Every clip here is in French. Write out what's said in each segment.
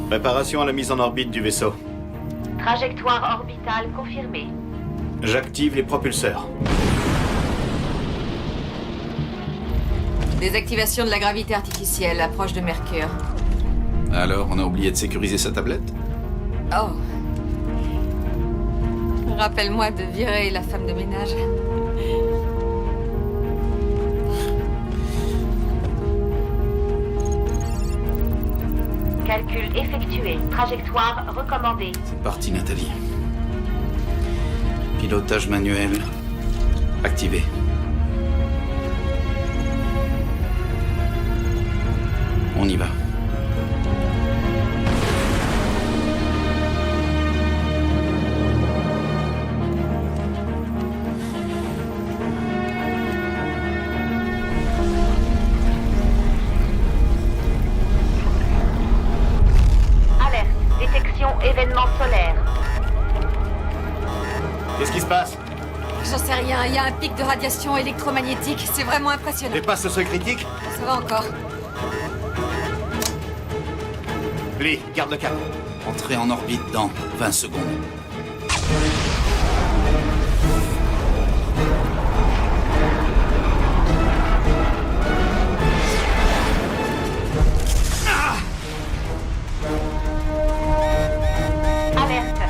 Préparation à la mise en orbite du vaisseau. Trajectoire orbitale confirmée. J'active les propulseurs. Désactivation de la gravité artificielle, approche de Mercure. Alors, on a oublié de sécuriser sa tablette? Oh. Rappelle-moi de virer la femme de ménage. Calcul effectué. Trajectoire recommandée. C'est parti, Nathalie. Pilotage manuel activé. On y va. Alerte. Détection événement solaire. Qu'est-ce qui se passe? J'en sais rien, il y a un pic de radiation électromagnétique, c'est vraiment impressionnant. Dépasse le seuil critique? Ça va encore. Lee, garde le cap. Entrée en orbite dans 20 secondes. Alerte.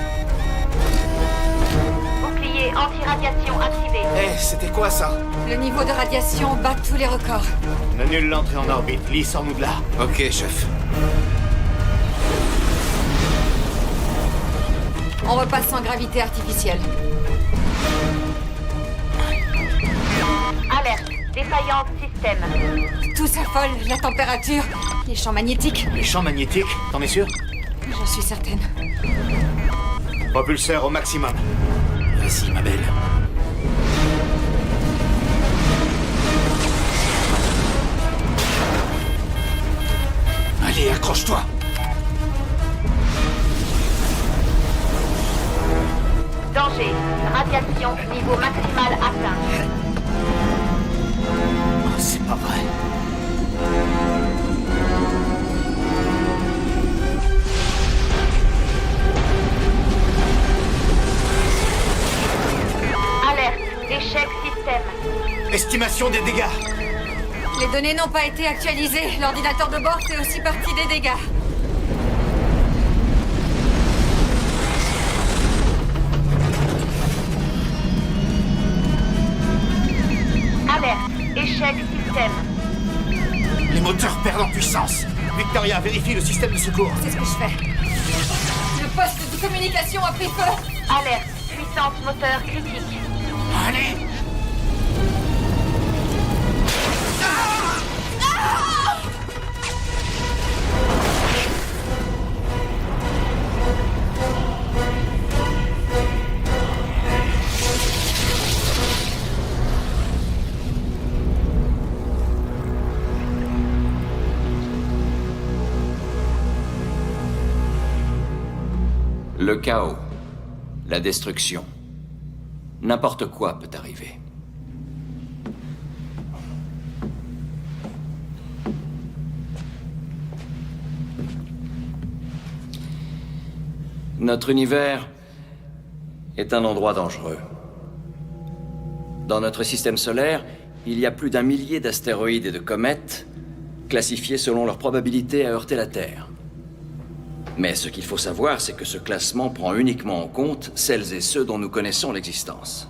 Bouclier anti-radiation activé. Eh, c'était quoi ça? Le niveau de radiation bat tous les records. On annule l'entrée en orbite. Lee, sors-nous de là. Ok, chef. On repasse en gravité artificielle. Alerte. Défaillance système. Tout s'affole, la température, les champs magnétiques. Les champs magnétiques, t'en es sûr? J'en suis certaine. Propulseur au maximum. Vas-y, ma belle. Allez, accroche-toi. Danger. Radiation niveau maximal atteint. Oh, c'est pas vrai. Alerte. Échec système. Estimation des dégâts. Les données n'ont pas été actualisées. L'ordinateur de bord fait aussi partie des dégâts. Alerte. Échec système. Les moteurs perdent en puissance. Victoria, vérifie le système de secours. C'est ce que je fais. Le poste de communication a pris feu. Alerte. Puissance moteur critique. Allez! Le chaos, la destruction, n'importe quoi peut arriver. Notre univers est un endroit dangereux. Dans notre système solaire, il y a plus d'1 millier d'astéroïdes et de comètes classifiés selon leur probabilité à heurter la Terre. Mais ce qu'il faut savoir, c'est que ce classement prend uniquement en compte celles et ceux dont nous connaissons l'existence.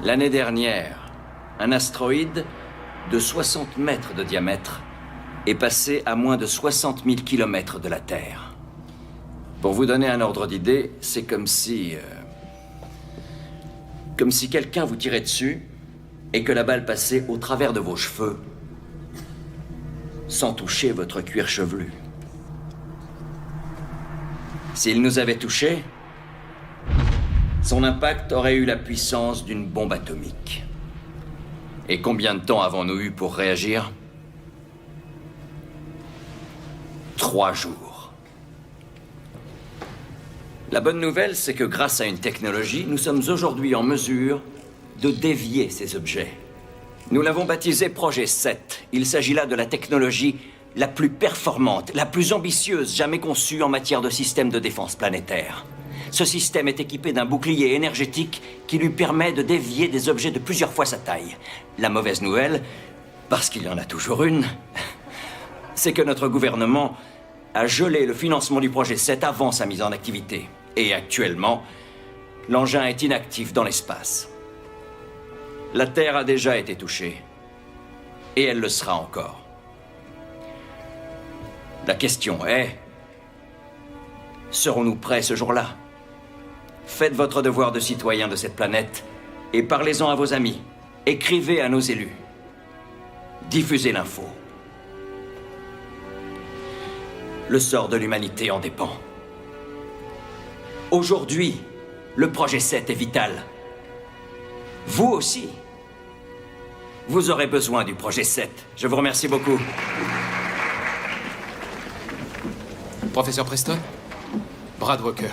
L'année dernière, un astéroïde de 60 mètres de diamètre est passé à moins de 60 000 kilomètres de la Terre. Pour vous donner un ordre d'idée, c'est comme si quelqu'un vous tirait dessus et que la balle passait au travers de vos cheveux sans toucher votre cuir chevelu. S'il nous avait touchés, son impact aurait eu la puissance d'une bombe atomique. Et combien de temps avons-nous eu pour réagir? 3 jours. La bonne nouvelle, c'est que grâce à une technologie, nous sommes aujourd'hui en mesure de dévier ces objets. Nous l'avons baptisé Projet 7. Il s'agit là de la technologie la plus performante, la plus ambitieuse jamais conçue en matière de système de défense planétaire. Ce système est équipé d'un bouclier énergétique qui lui permet de dévier des objets de plusieurs fois sa taille. La mauvaise nouvelle, parce qu'il y en a toujours une, c'est que notre gouvernement a gelé le financement du projet 7 avant sa mise en activité. Et actuellement, l'engin est inactif dans l'espace. La Terre a déjà été touchée. Et elle le sera encore. La question est... serons-nous prêts ce jour-là? Faites votre devoir de citoyen de cette planète et parlez-en à vos amis. Écrivez à nos élus. Diffusez l'info. Le sort de l'humanité en dépend. Aujourd'hui, le projet 7 est vital. Vous aussi. Vous aurez besoin du projet 7. Je vous remercie beaucoup. Professeur Preston? Brad Walker,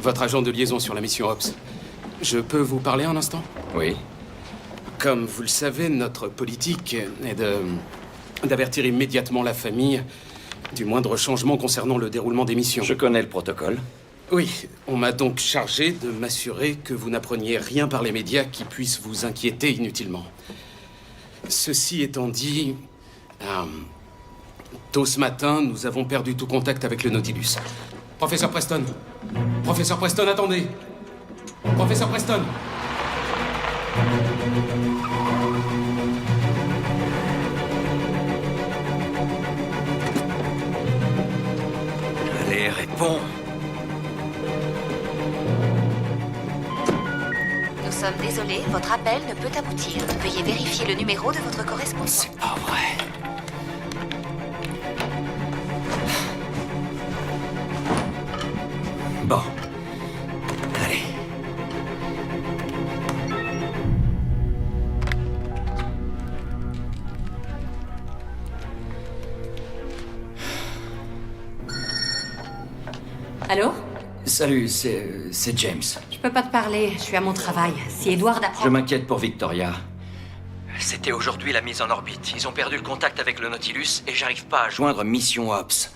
votre agent de liaison sur la mission Ops. Je peux vous parler un instant? Oui. Comme vous le savez, notre politique est d'avertir immédiatement la famille du moindre changement concernant le déroulement des missions. Je connais le protocole. Oui, on m'a donc chargé de m'assurer que vous n'appreniez rien par les médias qui puisse vous inquiéter inutilement. Ceci étant dit, tôt ce matin, nous avons perdu tout contact avec le Nautilus. Professeur Preston! Professeur Preston, attendez! Professeur Preston! Allez, réponds. Nous sommes désolés, votre appel ne peut aboutir. Veuillez vérifier le numéro de votre correspondant. C'est pas vrai. Bon. Allez. Allô? Salut, c'est James. Je peux pas te parler, je suis à mon travail. Si Edward apprend... Je m'inquiète pour Victoria. C'était aujourd'hui la mise en orbite. Ils ont perdu le contact avec le Nautilus et j'arrive pas à joindre Mission Ops.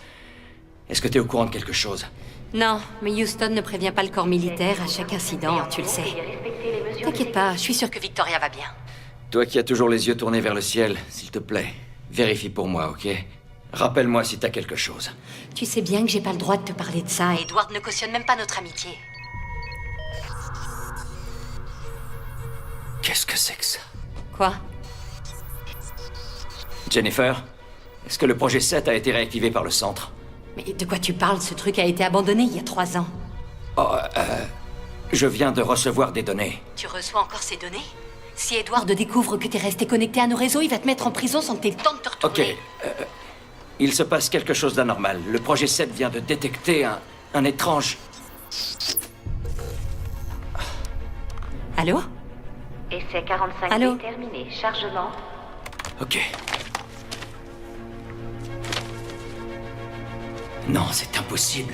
Est-ce que t'es au courant de quelque chose? Non, mais Houston ne prévient pas le corps militaire à chaque incident, tu le sais. T'inquiète pas, je suis sûre que Victoria va bien. Toi qui as toujours les yeux tournés vers le ciel, s'il te plaît, vérifie pour moi, ok? Rappelle-moi si t'as quelque chose. Tu sais bien que j'ai pas le droit de te parler de ça. Edward ne cautionne même pas notre amitié. Qu'est-ce que c'est que ça? Quoi? Jennifer, est-ce que le projet 7 a été réactivé par le centre? Mais de quoi tu parles? Ce truc a été abandonné il y a 3 ans. Je viens de recevoir des données. Tu reçois encore ces données? Si Edward découvre que t'es resté connecté à nos réseaux, il va te mettre en prison sans que t'aies le temps de te retourner. Ok. Il se passe quelque chose d'anormal. Le projet 7 vient de détecter un étrange... Allô? Essai 45 Allô? terminé. Chargement. Ok. Non, c'est impossible.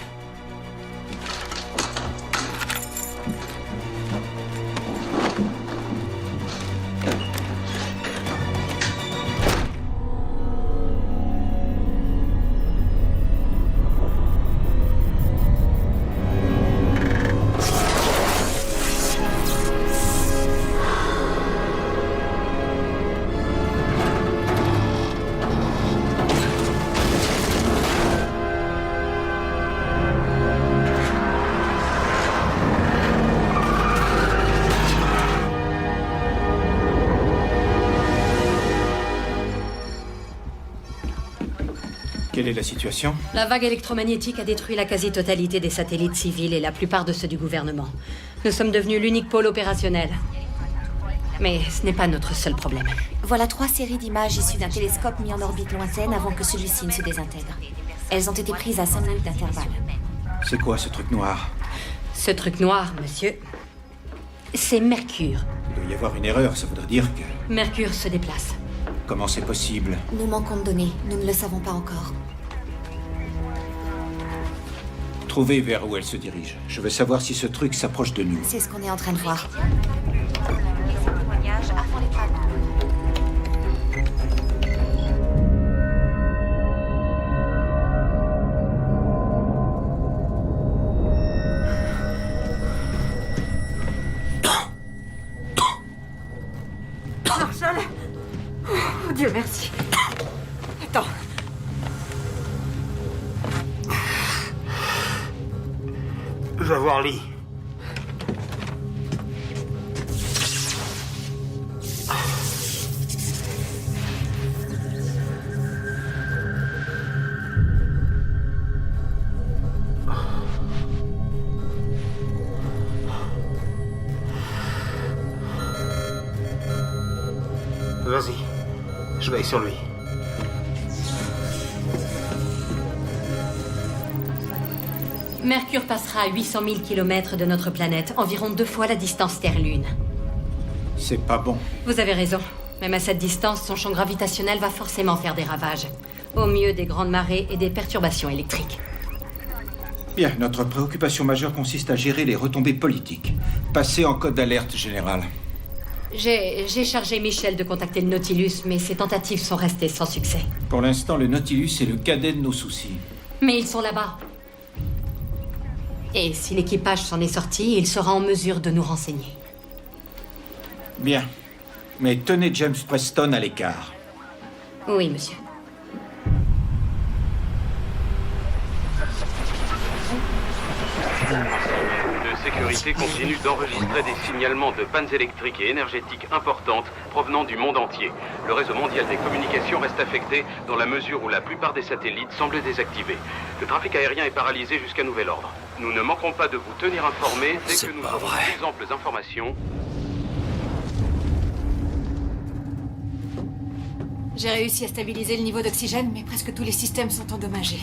Quelle est la situation? La vague électromagnétique a détruit la quasi-totalité des satellites civils et la plupart de ceux du gouvernement. Nous sommes devenus l'unique pôle opérationnel. Mais ce n'est pas notre seul problème. Voilà 3 séries d'images issues d'un télescope mis en orbite lointaine avant que celui-ci ne se désintègre. Elles ont été prises à 5 minutes d'intervalle. C'est quoi ce truc noir? Ce truc noir, monsieur, c'est Mercure. Il doit y avoir une erreur, ça voudrait dire que... Mercure se déplace. Comment c'est possible? Nous manquons de données, nous ne le savons pas encore. Trouvez vers où elle se dirige. Je veux savoir si ce truc s'approche de nous. C'est ce qu'on est en train de voir. Et ces témoignages avant les travaux. Je vais voir Lee. Vas-y, je veille sur lui. Mercure passera à 800 000 km de notre planète, environ 2 fois la distance Terre-Lune. C'est pas bon. Vous avez raison. Même à cette distance, son champ gravitationnel va forcément faire des ravages. Au mieux, des grandes marées et des perturbations électriques. Bien, notre préoccupation majeure consiste à gérer les retombées politiques. Passez en code d'alerte générale. J'ai chargé Michel de contacter le Nautilus, mais ses tentatives sont restées sans succès. Pour l'instant, le Nautilus est le cadet de nos soucis. Mais ils sont là-bas. Et si l'équipage s'en est sorti, il sera en mesure de nous renseigner. Bien. Mais tenez James Preston à l'écart. Oui, monsieur. De sécurité continue d'enregistrer des signalements de pannes électriques et énergétiques importantes provenant du monde entier. Le réseau mondial des communications reste affecté dans la mesure où la plupart des satellites semblent désactivés. Le trafic aérien est paralysé jusqu'à nouvel ordre. Nous ne manquerons pas de vous tenir informés dès que nous aurons d'amples informations. J'ai réussi à stabiliser le niveau d'oxygène, mais presque tous les systèmes sont endommagés.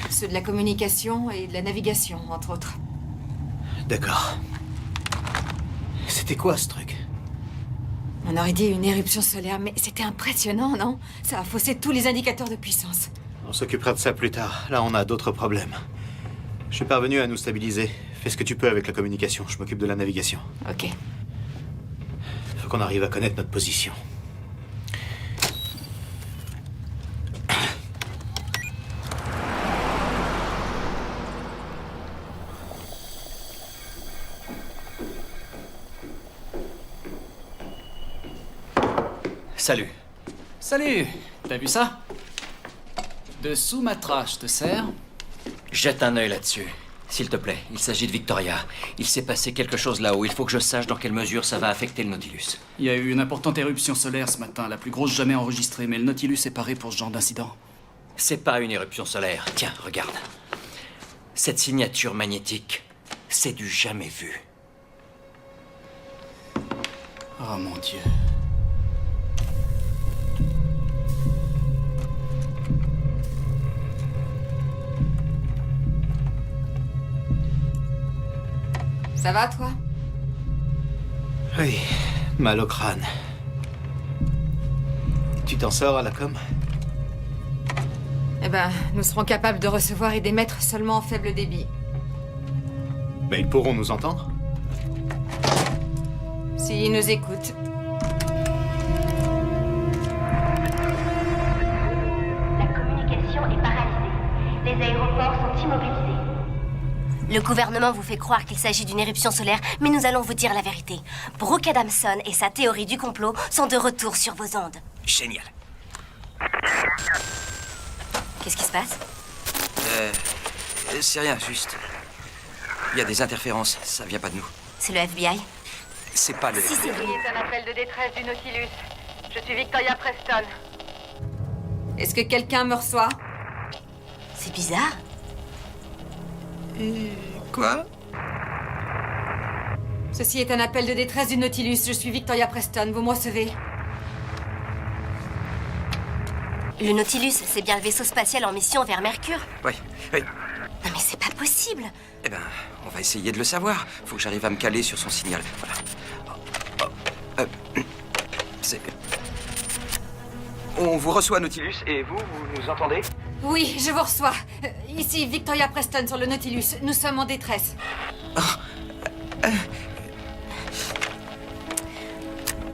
Ceux de la communication et de la navigation, entre autres. D'accord. C'était quoi ce truc? On aurait dit une éruption solaire, mais c'était impressionnant, non? Ça a faussé tous les indicateurs de puissance. On s'occupera de ça plus tard. Là, on a d'autres problèmes. Je suis parvenu à nous stabiliser. Fais ce que tu peux avec la communication. Je m'occupe de la navigation. Ok. Faut qu'on arrive à connaître notre position. Salut. Salut. T'as vu ça? De Sumatra, je te sers. Jette un œil là-dessus. S'il te plaît, il s'agit de Victoria. Il s'est passé quelque chose là-haut. Il faut que je sache dans quelle mesure ça va affecter le Nautilus. Il y a eu une importante éruption solaire ce matin, la plus grosse jamais enregistrée, mais le Nautilus est paré pour ce genre d'incident. C'est pas une éruption solaire. Tiens, regarde. Cette signature magnétique, c'est du jamais vu. Oh mon Dieu. Ça va, toi? Oui, mal au crâne. Tu t'en sors à la com? Eh ben, nous serons capables de recevoir et d'émettre seulement en faible débit. Mais ils pourront nous entendre? S'ils nous écoutent. La communication est paralysée. Les aéroports sont immobilisés. Le gouvernement vous fait croire qu'il s'agit d'une éruption solaire, mais nous allons vous dire la vérité. Brooke Adamson et sa théorie du complot sont de retour sur vos ondes. Génial. Qu'est-ce qui se passe? C'est rien, juste. Il y a des interférences, ça vient pas de nous. C'est le FBI? C'est pas le... Si, c'est vous. C'est un appel de détresse du Nautilus. Je suis Victoria Preston. Est-ce que quelqu'un me reçoit? C'est bizarre. Quoi? Ceci est un appel de détresse du Nautilus. Je suis Victoria Preston. Vous me recevez? Le Nautilus, c'est bien le vaisseau spatial en mission vers Mercure? Oui, oui. Non mais c'est pas possible. Eh ben, on va essayer de le savoir. Faut que j'arrive à me caler sur son signal. Voilà. C'est... On vous reçoit, Nautilus, et vous nous entendez? Oui, je vous reçois. Ici, Victoria Preston sur le Nautilus. Nous sommes en détresse.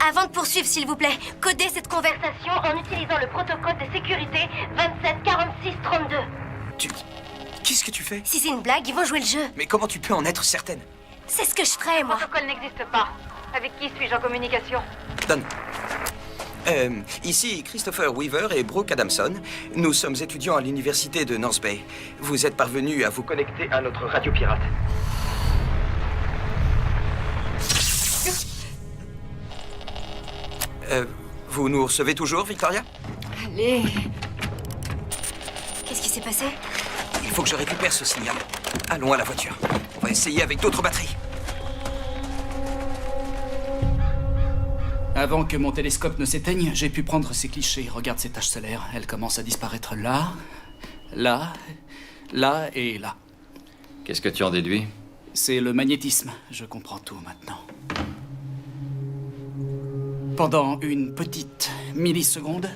Avant de poursuivre, s'il vous plaît, codez cette conversation en utilisant le protocole de sécurité 274632. Qu'est-ce que tu fais? Si c'est une blague, ils vont jouer le jeu. Mais comment tu peux en être certaine? C'est ce que je ferais, moi. Le protocole n'existe pas. Avec qui suis-je en communication? Donne. Ici Christopher Weaver et Brooke Adamson. Nous sommes étudiants à l'université de North Bay. Vous êtes parvenus à vous connecter à notre radio pirate. Vous nous recevez toujours, Victoria? Allez. Qu'est-ce qui s'est passé? Il faut que je récupère ce signal. Allons à la voiture. On va essayer avec d'autres batteries. Avant que mon télescope ne s'éteigne, j'ai pu prendre ces clichés. Regarde ces taches solaires. Elles commencent à disparaître là, là, là et là. Qu'est-ce que tu en déduis? C'est le magnétisme. Je comprends tout maintenant. Pendant une petite milliseconde,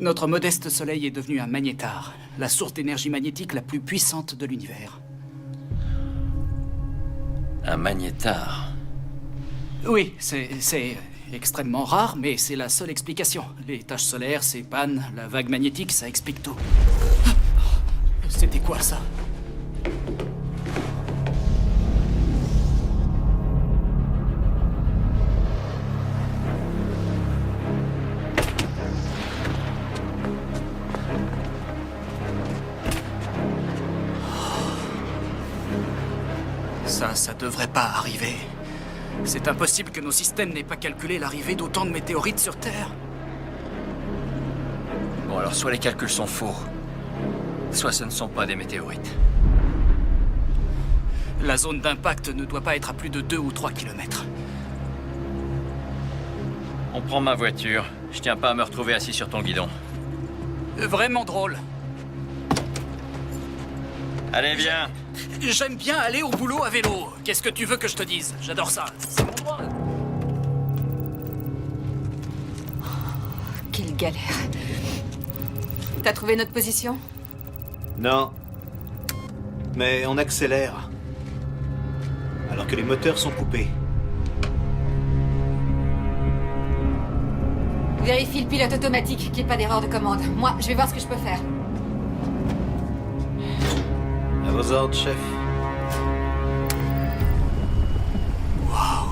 notre modeste Soleil est devenu un magnétar, la source d'énergie magnétique la plus puissante de l'univers. Un magnétar? Oui, c'est extrêmement rare, mais c'est la seule explication. Les taches solaires, ces pannes, la vague magnétique, ça explique tout. C'était quoi ça? Ça devrait pas arriver. C'est impossible que nos systèmes n'aient pas calculé l'arrivée d'autant de météorites sur Terre. Bon, alors soit les calculs sont faux, soit ce ne sont pas des météorites. La zone d'impact ne doit pas être à plus de 2 ou 3 kilomètres. On prend ma voiture. Je tiens pas à me retrouver assis sur ton guidon. Vraiment drôle. Allez, viens. J'aime bien aller au boulot à vélo. Qu'est-ce que tu veux que je te dise? J'adore ça. C'est mon droit. Quelle galère. T'as trouvé notre position? Non. Mais on accélère. Alors que les moteurs sont coupés. Vérifie le pilote automatique, qu'il n'y ait pas d'erreur de commande. Moi, je vais voir ce que je peux faire. À vos ordres, chef. Waouh.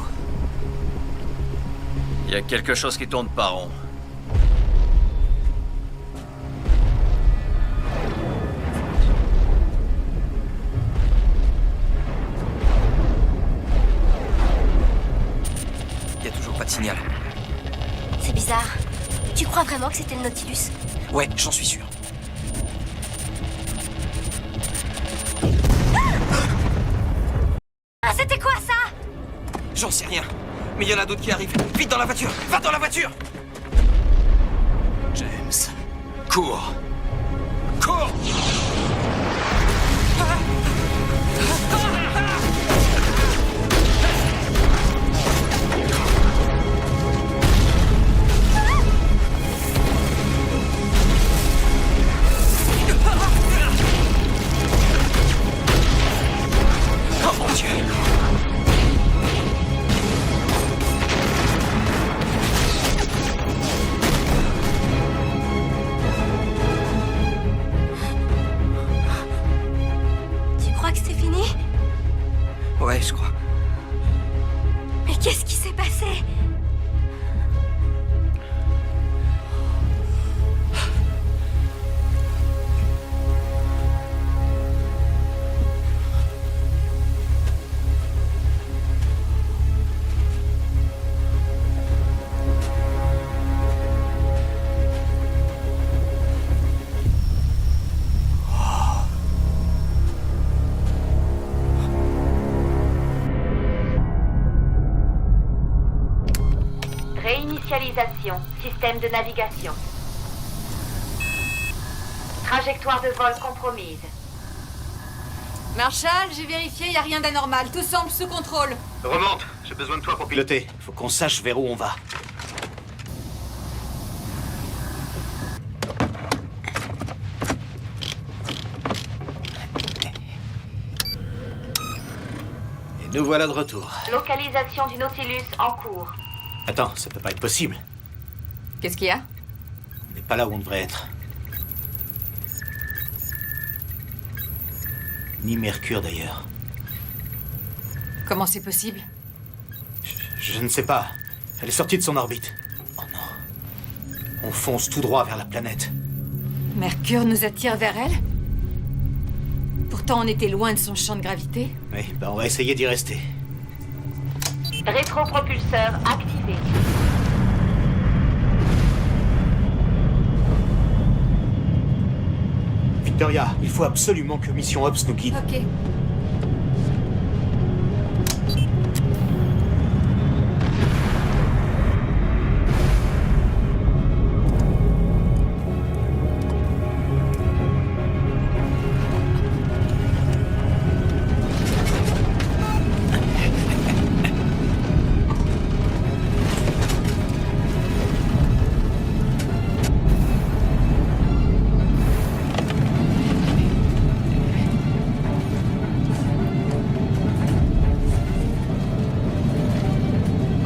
Il y a quelque chose qui tourne pas rond. Il y a toujours pas de signal. C'est bizarre. Tu crois vraiment que c'était le Nautilus? Ouais, j'en suis sûr. Ah, c'était quoi ça? J'en sais rien. Mais il y en a d'autres qui arrivent. Vite dans la voiture! Va dans la voiture! James. Cours! Cours! Oh mon Dieu! Tu crois que c'est fini? Ouais, je crois. Mais qu'est-ce qui s'est passé? Réinitialisation, système de navigation. Trajectoire de vol compromise. Marshall, j'ai vérifié, y a rien d'anormal. Tout semble sous contrôle. Remonte, j'ai besoin de toi pour piloter. Faut qu'on sache vers où on va. Et nous voilà de retour. Localisation du Nautilus en cours. Attends, ça peut pas être possible. Qu'est-ce qu'il y a? On n'est pas là où on devrait être. Ni Mercure d'ailleurs. Comment c'est possible? Je ne sais pas. Elle est sortie de son orbite. Oh non. On fonce tout droit vers la planète. Mercure nous attire vers elle? Pourtant, on était loin de son champ de gravité. Oui, ben on va essayer d'y rester. Rétropropulseur activé. Victoria, il faut absolument que Mission Ops nous guide. Ok.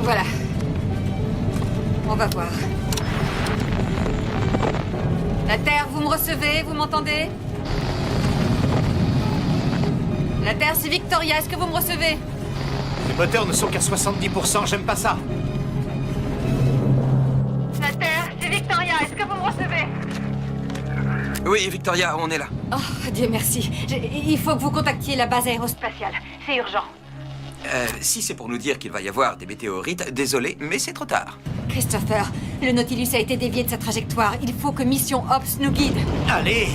Voilà. On va voir. La Terre, vous me recevez? Vous m'entendez? La Terre, c'est Victoria. Est-ce que vous me recevez? Les moteurs ne sont qu'à 70%, j'aime pas ça. La Terre, c'est Victoria. Est-ce que vous me recevez? Oui, Victoria, on est là. Oh, Dieu merci. Il faut que vous contactiez la base aérospatiale. C'est urgent. Si c'est pour nous dire qu'il va y avoir des météorites, désolé, mais c'est trop tard. Christopher, le Nautilus a été dévié de sa trajectoire. Il faut que Mission Ops nous guide. Allez!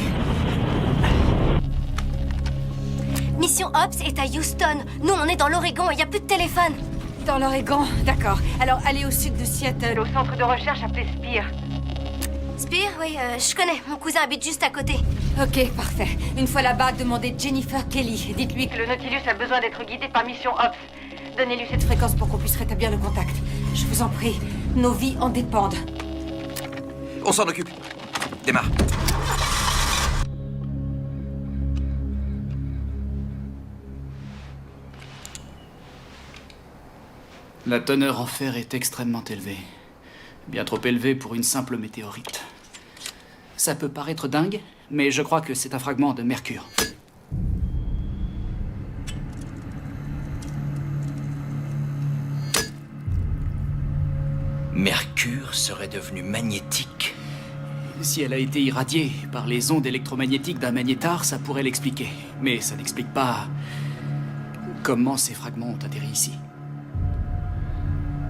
Mission Ops est à Houston. Nous, on est dans l'Oregon et il n'y a plus de téléphone. Dans l'Oregon, d'accord. Alors, allez au sud de Seattle. Au centre de recherche appelé Spear. Spear, oui, je connais. Mon cousin habite juste à côté. Ok, parfait. Une fois là-bas, demandez Jennifer Kelly. Dites-lui que Le Nautilus a besoin d'être guidé par Mission Ops. Donnez-lui cette fréquence pour qu'on puisse rétablir le contact. Je vous en prie, nos vies en dépendent. On s'en occupe. Démarre. La teneur en fer est extrêmement élevée. Bien trop élevée pour une simple météorite. Ça peut paraître dingue, mais je crois que c'est un fragment de mercure. Mercure serait devenue magnétique. Si elle a été irradiée par les ondes électromagnétiques d'un magnétar, ça pourrait l'expliquer. Mais ça n'explique pas comment ces fragments ont atterri ici.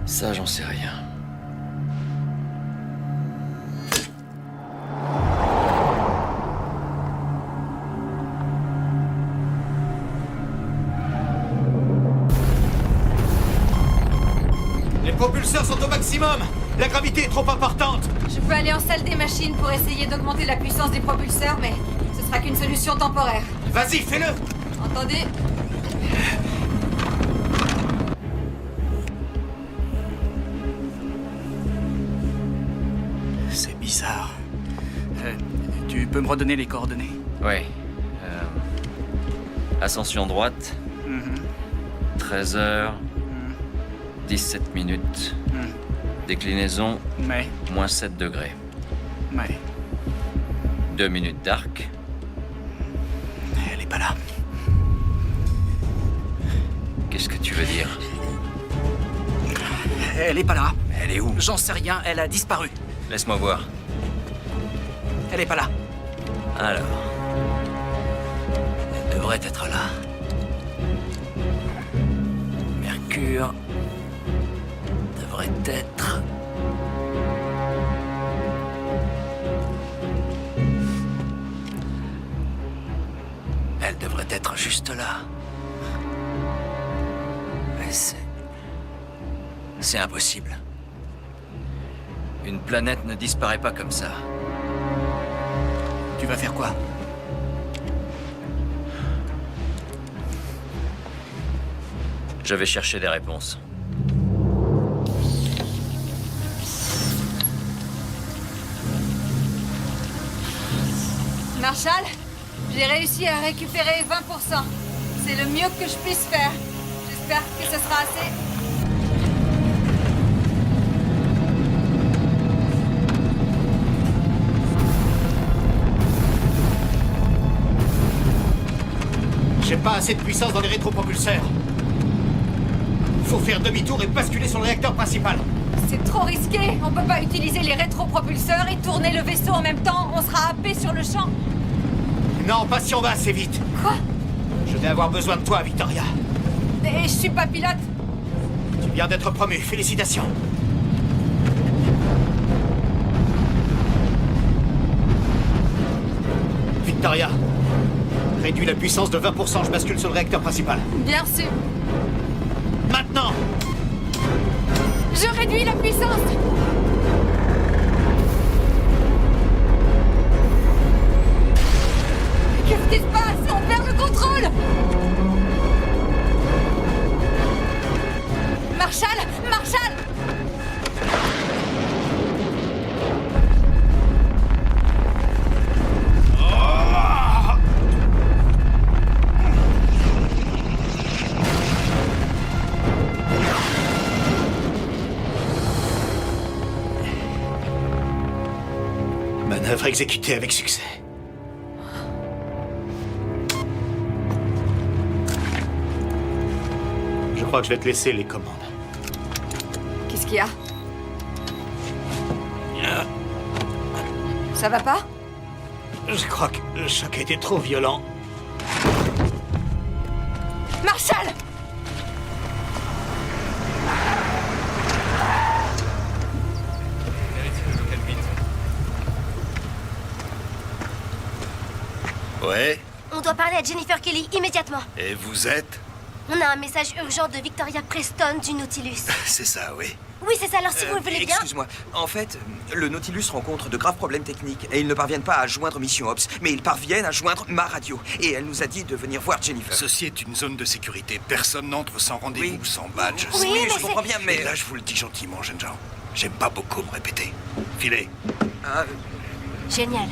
Ça, j'en sais rien. Les propulseurs sont au maximum! La gravité est trop importante! Je peux aller en salle des machines pour essayer d'augmenter la puissance des propulseurs, mais ce sera qu'une solution temporaire. Vas-y, fais-le! Entendez? C'est bizarre. Tu peux me redonner les coordonnées? Oui. Ascension droite. 13h. 17 minutes. Déclinaison. Ouais. Moins 7 degrés. Ouais. 2 minutes d'arc. Elle est pas là. Qu'est-ce que tu veux dire? Elle est pas là. Elle est où? J'en sais rien, elle a disparu. Laisse-moi voir. Elle est pas là. Alors. Elle devrait être là. Mercure devrait être... Elle devrait être juste là. Mais c'est impossible. Une planète ne disparaît pas comme ça. Tu vas faire quoi? Je vais chercher des réponses. Marshall, j'ai réussi à récupérer 20%. C'est le mieux que je puisse faire. J'espère que ce sera assez. J'ai pas assez de puissance dans les rétropropulseurs. Faut faire demi-tour et basculer sur le réacteur principal. C'est trop risqué. On peut pas utiliser les rétropropulseurs et tourner le vaisseau en même temps. On sera happé sur le champ. Non, pas si on va assez vite. Quoi? Je vais avoir besoin de toi, Victoria. Et je suis pas pilote. Tu viens d'être promu. Félicitations. Victoria. Réduis la puissance de 20%, je bascule sur le réacteur principal. Bien sûr. Maintenant! Je réduis la puissance. Qu'est-ce qui se passe? On perd le contrôle. Marshall! Marshall! Manœuvre exécutée avec succès. Je crois que je vais te laisser les commandes. Qu'est-ce qu'il y a? Ça va pas? Je crois que le choc a été trop violent. Marshall! Ouais, On doit parler à Jennifer Kelly immédiatement. et vous êtes? On a un message urgent de Victoria Preston du Nautilus. C'est ça, oui. Oui, c'est ça, alors si vous le voulez bien... Excuse-moi. En fait, le Nautilus rencontre de graves problèmes techniques et ils ne parviennent pas à joindre Mission Ops, mais ils parviennent à joindre ma radio. Et elle nous a dit de venir voir Jennifer. Ceci est une zone de sécurité. Personne n'entre sans rendez-vous, sans badge. Oui, mais je comprends bien, mais... Et là, je vous le dis gentiment, jeunes gens. J'aime pas beaucoup me répéter. Filez. Génial.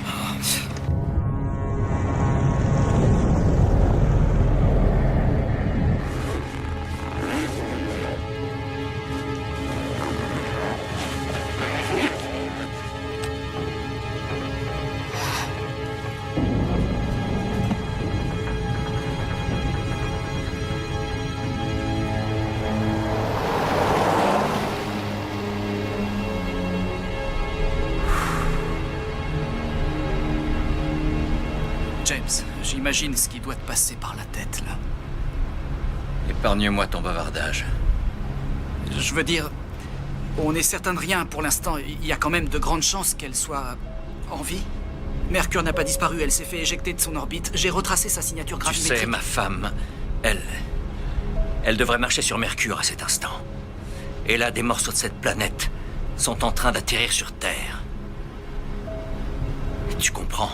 James, j'imagine ce qui doit te passer par la tête, là. Épargne-moi ton bavardage. Je veux dire, on est certain de rien pour l'instant. Il y a quand même de grandes chances qu'elle soit en vie. Mercure n'a pas disparu, elle s'est fait éjecter de son orbite. J'ai retracé sa signature Tu gravimétrique. sais, ma femme, elle devrait marcher sur Mercure à cet instant. Et là, des morceaux de cette planète sont en train d'atterrir sur Terre. Tu comprends?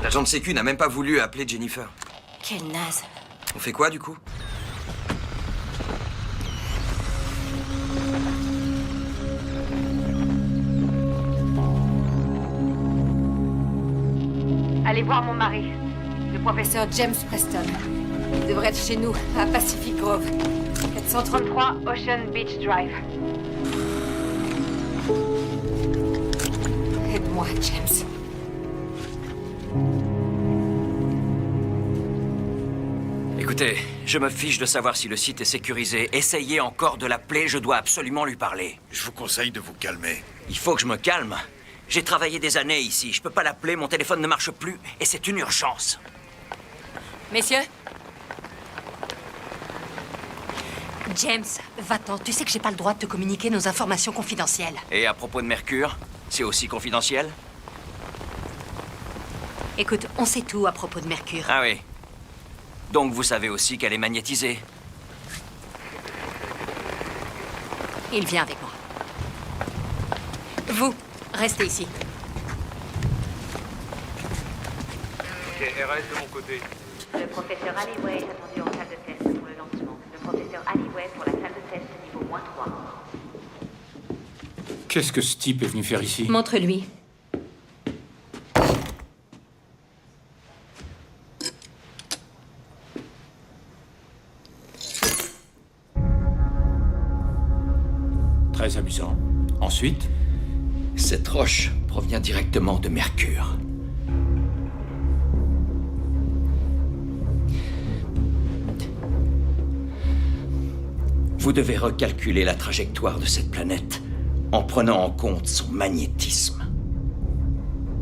L'agent de sécu n'a même pas voulu appeler Jennifer. Quel naze. On fait quoi, du coup? Allez voir mon mari, le professeur James Preston. Il devrait être chez nous, à Pacific Grove. 433 Ocean Beach Drive. Aide-moi, James. Écoutez, je me fiche de savoir si le site est sécurisé. Essayez encore de l'appeler, je dois absolument lui parler. Je vous conseille de vous calmer. Il faut que je me calme. J'ai travaillé des années ici, je peux pas l'appeler, mon téléphone ne marche plus, et c'est une urgence. Messieurs? James, va-t'en. Tu sais que j'ai pas le droit de te communiquer nos informations confidentielles. Et à propos de Mercure, c'est aussi confidentiel? Écoute, on sait tout à propos de Mercure. Ah oui. Donc vous savez aussi qu'elle est magnétisée. Il vient avec moi. Vous, restez ici. Ok, RS de mon côté. Le professeur Halliway est attendu en salle de test pour le lancement. Le professeur Halliway pour la salle de test niveau -3. Qu'est-ce que ce type est venu faire ici? Montre-lui. Très amusant. Ensuite? Cette roche provient directement de Mercure. Vous devez recalculer la trajectoire de cette planète en prenant en compte son magnétisme.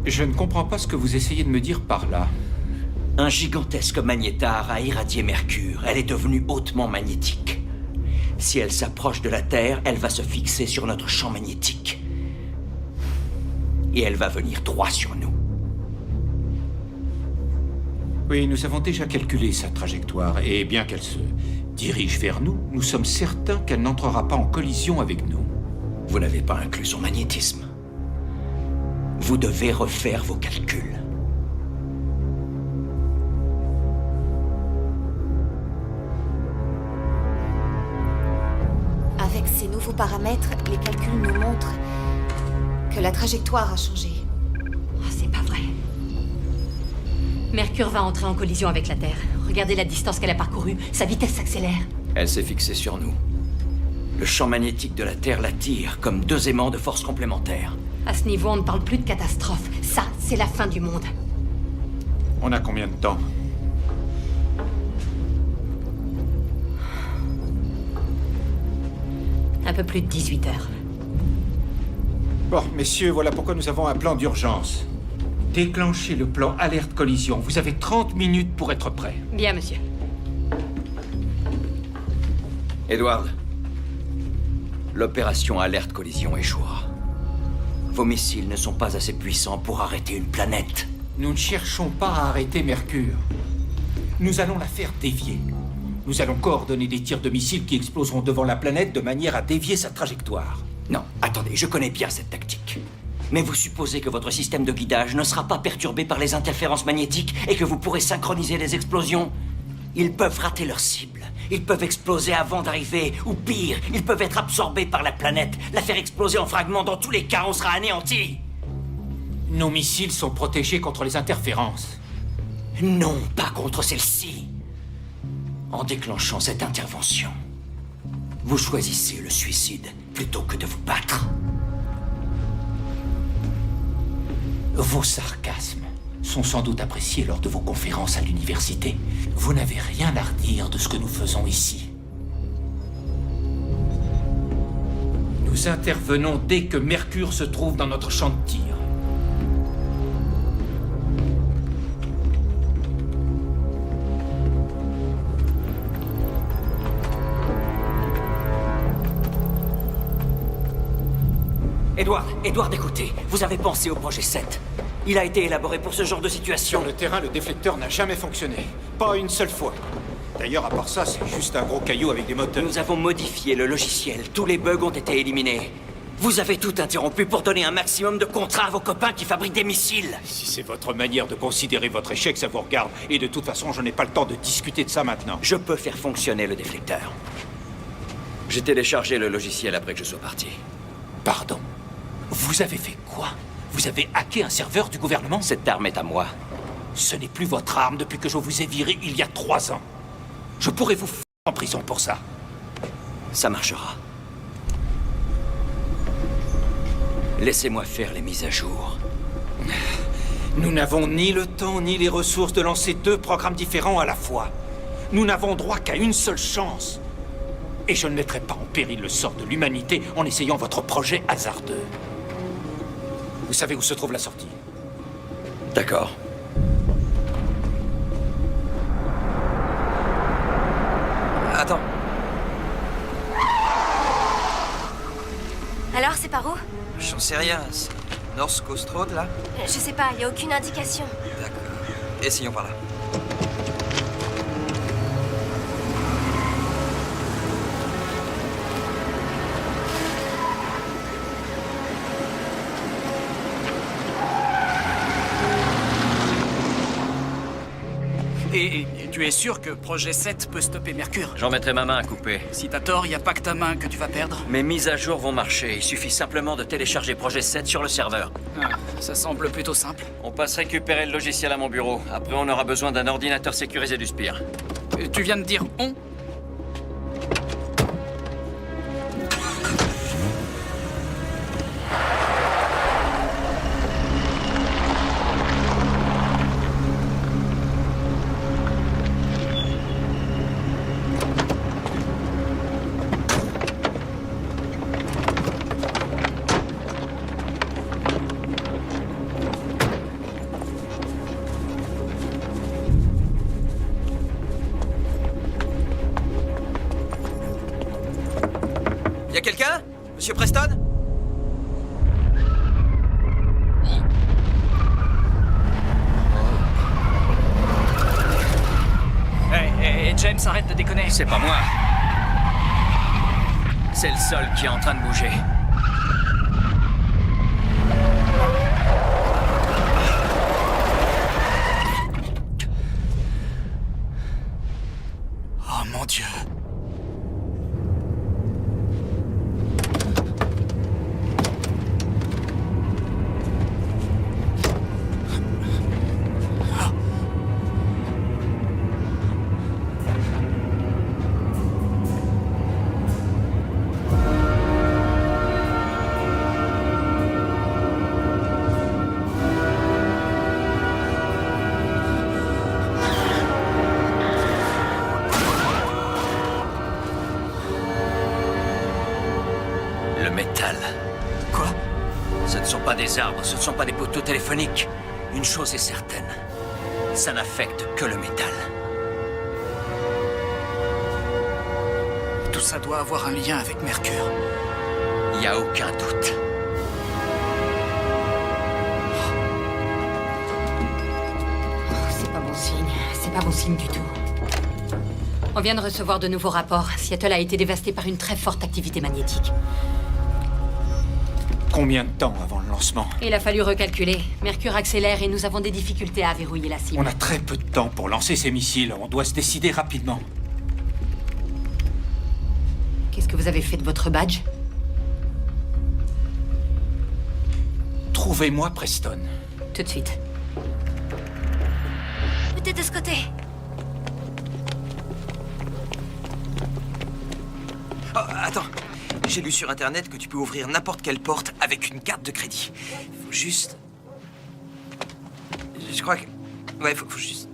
Je ne comprends pas ce que vous essayez de me dire par là. Un gigantesque magnétar a irradié Mercure. Elle est devenue hautement magnétique. Si elle s'approche de la Terre, elle va se fixer sur notre champ magnétique. Et elle va venir droit sur nous. Oui, nous avons déjà calculé sa trajectoire, et bien qu'elle se dirige vers nous, nous sommes certains qu'elle n'entrera pas en collision avec nous. Vous n'avez pas inclus son magnétisme. Vous devez refaire vos calculs. Avec ces nouveaux paramètres, les calculs nous montrent que la trajectoire a changé. Oh, c'est pas vrai. Mercure va entrer en collision avec la Terre. Regardez la distance qu'elle a parcourue. Sa vitesse s'accélère. Elle s'est fixée sur nous. Le champ magnétique de la Terre l'attire, comme deux aimants de force complémentaires. À ce niveau, on ne parle plus de catastrophe. Ça, c'est la fin du monde. On a combien de temps? Un peu plus de 18 heures. Bon, messieurs, voilà pourquoi nous avons un plan d'urgence. Déclenchez le plan alerte collision. Vous avez 30 minutes pour être prêts. Bien, monsieur. Edward, l'opération alerte collision échouera. Vos missiles ne sont pas assez puissants pour arrêter une planète. Nous ne cherchons pas à arrêter Mercure. Nous allons la faire dévier. Nous allons coordonner des tirs de missiles qui exploseront devant la planète de manière à dévier sa trajectoire. Non, attendez, je connais bien cette tactique. Mais vous supposez que votre système de guidage ne sera pas perturbé par les interférences magnétiques et que vous pourrez synchroniser les explosions? Ils peuvent rater leur cible. Ils peuvent exploser avant d'arriver. Ou pire, ils peuvent être absorbés par la planète, la faire exploser en fragments. Dans tous les cas, on sera anéantis. Nos missiles sont protégés contre les interférences. Non, pas contre celle-ci. En déclenchant cette intervention, vous choisissez le suicide plutôt que de vous battre. Vos sarcasmes sont sans doute appréciés lors de vos conférences à l'université. Vous n'avez rien à redire de ce que nous faisons ici. Nous intervenons dès que Mercure se trouve dans notre champ de tir. Edward, écoutez, vous avez pensé au projet 7. Il a été élaboré pour ce genre de situation. Sur le terrain, le déflecteur n'a jamais fonctionné. Pas une seule fois. D'ailleurs, à part ça, c'est juste un gros caillou avec des moteurs. Nous avons modifié le logiciel. Tous les bugs ont été éliminés. Vous avez tout interrompu pour donner un maximum de contrats à vos copains qui fabriquent des missiles. Si c'est votre manière de considérer votre échec, ça vous regarde. Et de toute façon, je n'ai pas le temps de discuter de ça maintenant. Je peux faire fonctionner le déflecteur. J'ai téléchargé le logiciel après que je sois parti. Pardon? Vous avez fait quoi? Vous avez hacké un serveur du gouvernement? Cette arme est à moi. Ce n'est plus votre arme depuis que je vous ai viré il y a 3 ans. Je pourrais vous foutre en prison pour ça. Ça marchera. Laissez-moi faire les mises à jour. Nous n'avons ni le temps ni les ressources de lancer 2 programmes différents à la fois. Nous n'avons droit qu'à une seule chance. Et je ne mettrai pas en péril le sort de l'humanité en essayant votre projet hasardeux. Vous savez où se trouve la sortie? D'accord. Attends. Alors, c'est par où? J'en sais rien. C'est North Coast Road, là? Je sais pas, il y a aucune indication. D'accord. Essayons par là. Et tu es sûr que Projet 7 peut stopper Mercure? J'en mettrai ma main à couper. Si t'as tort, y a pas que ta main que tu vas perdre. Mes mises à jour vont marcher. Il suffit simplement de télécharger Projet 7 sur le serveur. Ah, ça semble plutôt simple. On passe récupérer le logiciel à mon bureau. Après, on aura besoin d'un ordinateur sécurisé du Spire. Tu viens de dire on? James, arrête de déconner. C'est pas moi. C'est le sol qui est en train de bouger. Oh mon Dieu. Le métal. Quoi? Ce ne sont pas des arbres, ce ne sont pas des poteaux téléphoniques. Une chose est certaine. Ça n'affecte que le métal. Tout ça doit avoir un lien avec Mercure. Il n'y a aucun doute. C'est pas bon signe. C'est pas bon signe du tout. On vient de recevoir de nouveaux rapports. Seattle a été dévasté par une très forte activité magnétique. Combien de temps avant le lancement? Il a fallu recalculer. Mercure accélère et nous avons des difficultés à verrouiller la cible. On a très peu de temps pour lancer ces missiles. On doit se décider rapidement. Qu'est-ce que vous avez fait de votre badge? Trouvez-moi Preston. Tout de suite. Peut-être de ce côté. Oh, attends. J'ai lu sur Internet que tu peux ouvrir n'importe quelle porte avec une carte de crédit. Faut juste... Je crois que... Ouais, faut juste...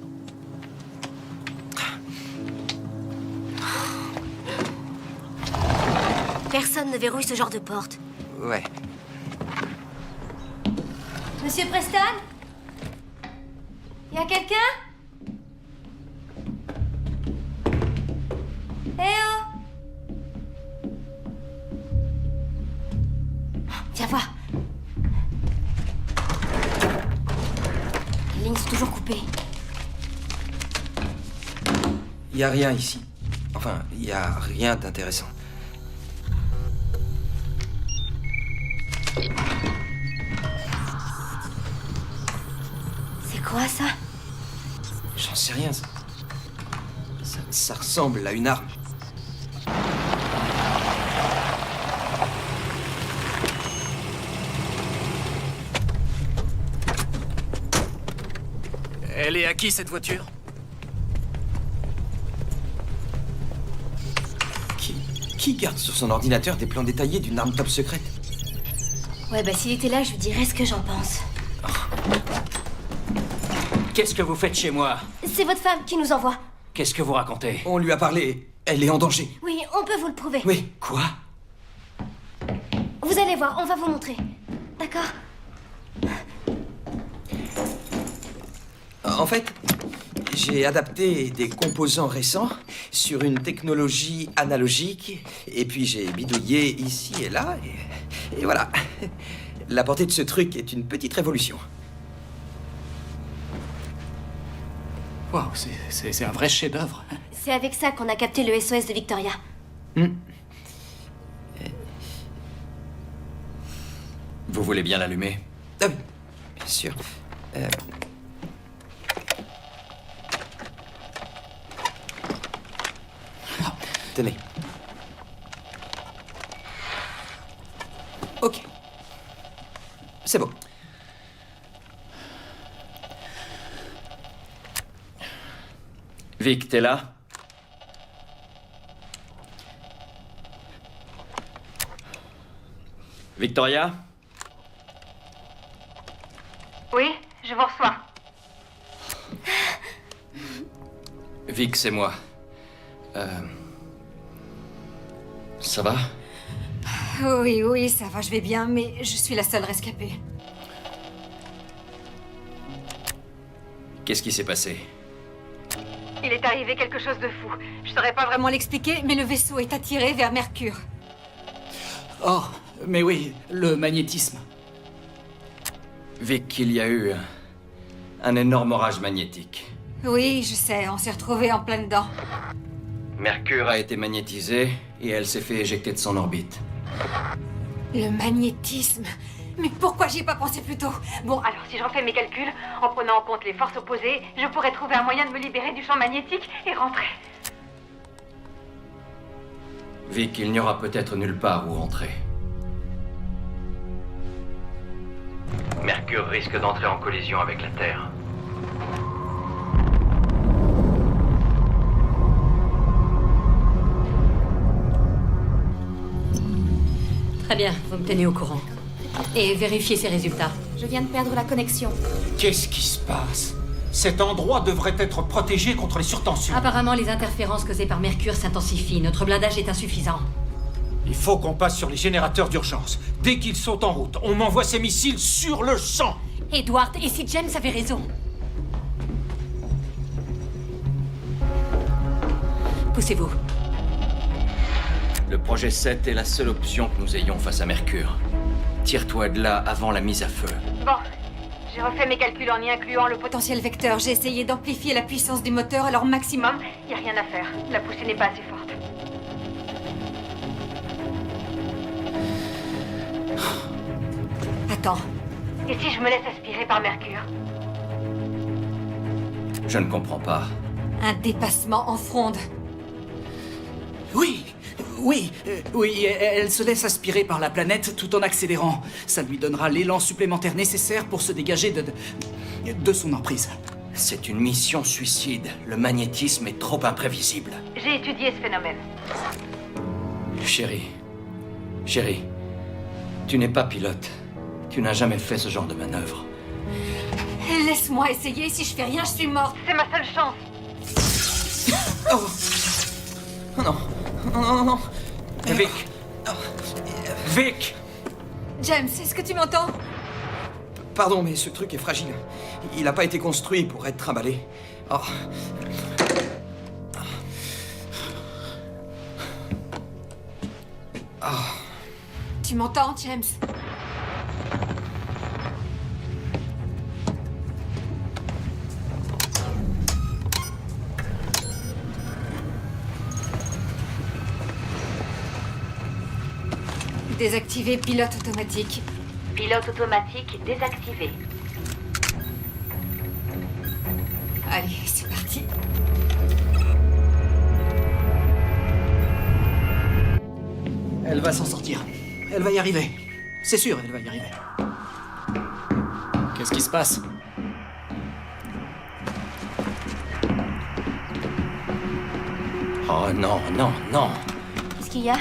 Personne ne verrouille ce genre de porte. Ouais. Monsieur Preston? Y a quelqu'un? Eh oh! Viens voir. Les lignes sont toujours coupées. Y a rien ici. Enfin, y a rien d'intéressant. C'est quoi ça? J'en sais rien. Ça ressemble à une arme. Elle est à qui, cette voiture? Qui garde sur son ordinateur des plans détaillés d'une arme top secrète? Ouais, bah s'il était là, je lui dirais ce que j'en pense. Qu'est-ce que vous faites chez moi? C'est votre femme qui nous envoie. Qu'est-ce que vous racontez? On lui a parlé. Elle est en danger. Oui, on peut vous le prouver. Oui. Quoi? Vous allez voir, on va vous montrer. D'accord? En fait, j'ai adapté des composants récents sur une technologie analogique, et puis j'ai bidouillé ici et là, et voilà. La portée de ce truc est une petite révolution. Waouh, c'est un vrai chef-d'œuvre. C'est avec ça qu'on a capté le SOS de Victoria. Vous voulez bien l'allumer? Ah oui, bien sûr. Tenez. Ok. C'est bon. Vic, t'es là? Victoria? Oui, je vous reçois. Vic, c'est moi. Ça va? Oui, ça va, je vais bien, mais je suis la seule rescapée. Qu'est-ce qui s'est passé? Il est arrivé quelque chose de fou. Je saurais pas Vraiment l'expliquer, mais le vaisseau est attiré vers Mercure. Oh, mais oui, le magnétisme. Vic, il y a eu un énorme orage magnétique. Oui, je sais, on s'est retrouvés en plein dedans. Mercure a été magnétisée et elle s'est fait éjecter de son orbite. Le magnétisme. Mais pourquoi j'y ai pas pensé plus tôt? Bon, alors si je refais mes calculs, en prenant en compte les forces opposées, je pourrais trouver un moyen de me libérer du champ magnétique et rentrer. Vic, il n'y aura peut-être nulle part où rentrer. Mercure risque d'entrer en collision avec la Terre. Très bien, vous me tenez au courant. Et vérifiez ces résultats. Je viens de perdre la connexion. Qu'est-ce qui se passe? Cet endroit devrait être protégé contre les surtensions. Apparemment, les interférences causées par Mercure s'intensifient. Notre blindage est insuffisant. Il faut qu'on passe sur les générateurs d'urgence. Dès qu'ils sont en route, on m'envoie ces missiles sur le champ. Edward, et si James avait raison? Poussez-vous. Le projet 7 est la seule option que nous ayons face à Mercure. Tire-toi de là avant la mise à feu. Bon, j'ai refait mes calculs en y incluant le Potentiel vecteur, j'ai essayé d'amplifier la puissance du moteur à leur maximum. y a rien à faire. La poussée n'est pas assez forte. Attends. Et si je me laisse aspirer par Mercure? Je ne comprends pas. Un dépassement en fronde. Oui, elle se laisse aspirer par la planète tout en accélérant. Ça lui donnera l'élan supplémentaire nécessaire pour se dégager de son emprise. C'est une mission suicide. Le magnétisme est trop imprévisible. J'ai étudié ce phénomène. Chérie, tu n'es pas pilote. Tu n'as jamais fait ce genre de manœuvre. Laisse-moi essayer, si je fais rien, je suis morte. C'est ma seule chance. Oh non. Non. Vic. Vic. James, est-ce que tu m'entends? Pardon, mais ce truc est fragile. Il n'a pas été construit pour être trimballé. Oh. Tu m'entends, James? Désactiver pilote automatique. Pilote automatique désactivé. Allez, c'est parti. Elle va s'en sortir. Elle va y arriver. C'est sûr, elle va y arriver. Qu'est-ce qui se passe? Oh non. Qu'est-ce qu'il y a?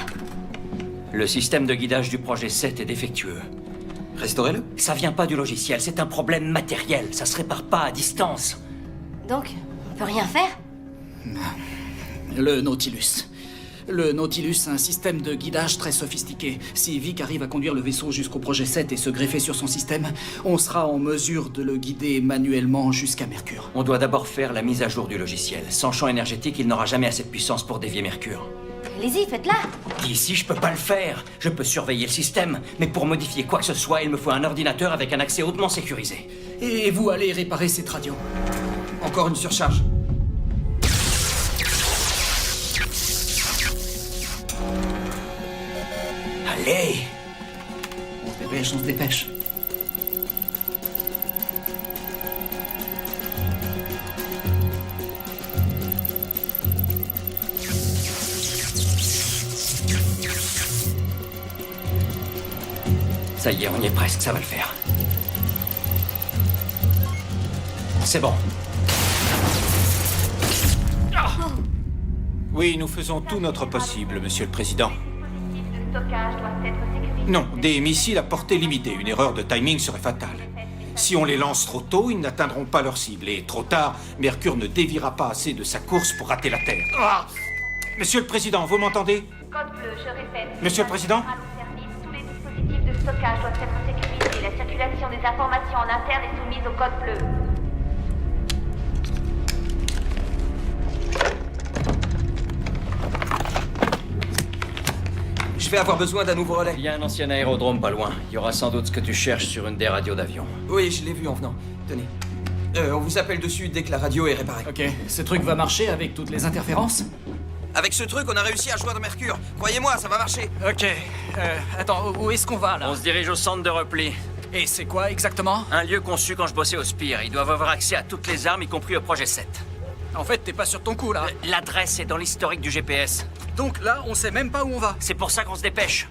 Le système de guidage du projet 7 est défectueux. Restaurez-le. Ça vient pas du logiciel, c'est un problème matériel. Ça se répare pas à distance. Donc, on peut rien faire? Le Nautilus. Le Nautilus a un système de guidage très sophistiqué. Si Vic arrive à conduire le vaisseau jusqu'au projet 7 et se greffer sur son système, on sera en mesure de le guider manuellement jusqu'à Mercure. On doit d'abord faire la mise à jour du logiciel. Sans champ énergétique, il n'aura jamais assez de puissance pour dévier Mercure. Allez-y, faites-la. D'ici, je peux pas le faire. Je peux surveiller le système, mais pour modifier quoi que ce soit, il me faut un ordinateur avec un accès hautement sécurisé. Et vous allez réparer cette radio. Encore une surcharge. Allez! On se dépêche. Ça y est, on y est presque, ça va le faire. C'est bon. Oui, nous faisons tout notre possible, Monsieur le Président. Le stockage doit être sécurisé. Non, des missiles à portée limitée. Une erreur de timing serait fatale. Si on les lance trop tôt, ils n'atteindront pas leur cible. Et trop tard, Mercure ne déviera pas assez de sa course pour rater la Terre. Ah! Monsieur le Président, vous m'entendez? Code bleu, je répète. Monsieur le Président? Tous les dispositifs de stockage doivent être sécurisés. La circulation des informations en interne est soumise au code bleu. Je vais avoir besoin d'un nouveau relais. Il y a un ancien aérodrome pas loin. Il y aura sans doute ce que tu cherches sur une des radios d'avion. Oui, je l'ai vu en venant. Tenez. On vous appelle dessus dès que la radio est réparée. Ok, ce truc va marcher avec toutes les interférences? Avec ce truc, on a réussi à jouer de Mercure. Croyez-moi, ça va marcher. Ok. Attends, où est-ce qu'on va, là? On se dirige au centre de repli. Et c'est quoi, exactement? Un lieu conçu quand je bossais au Spire. Ils doivent avoir accès à toutes les armes, y compris au projet 7. En fait, t'es pas sur ton coup, là. L'adresse est dans l'historique du GPS. Donc là, on sait même pas où on va. C'est pour ça qu'on se dépêche.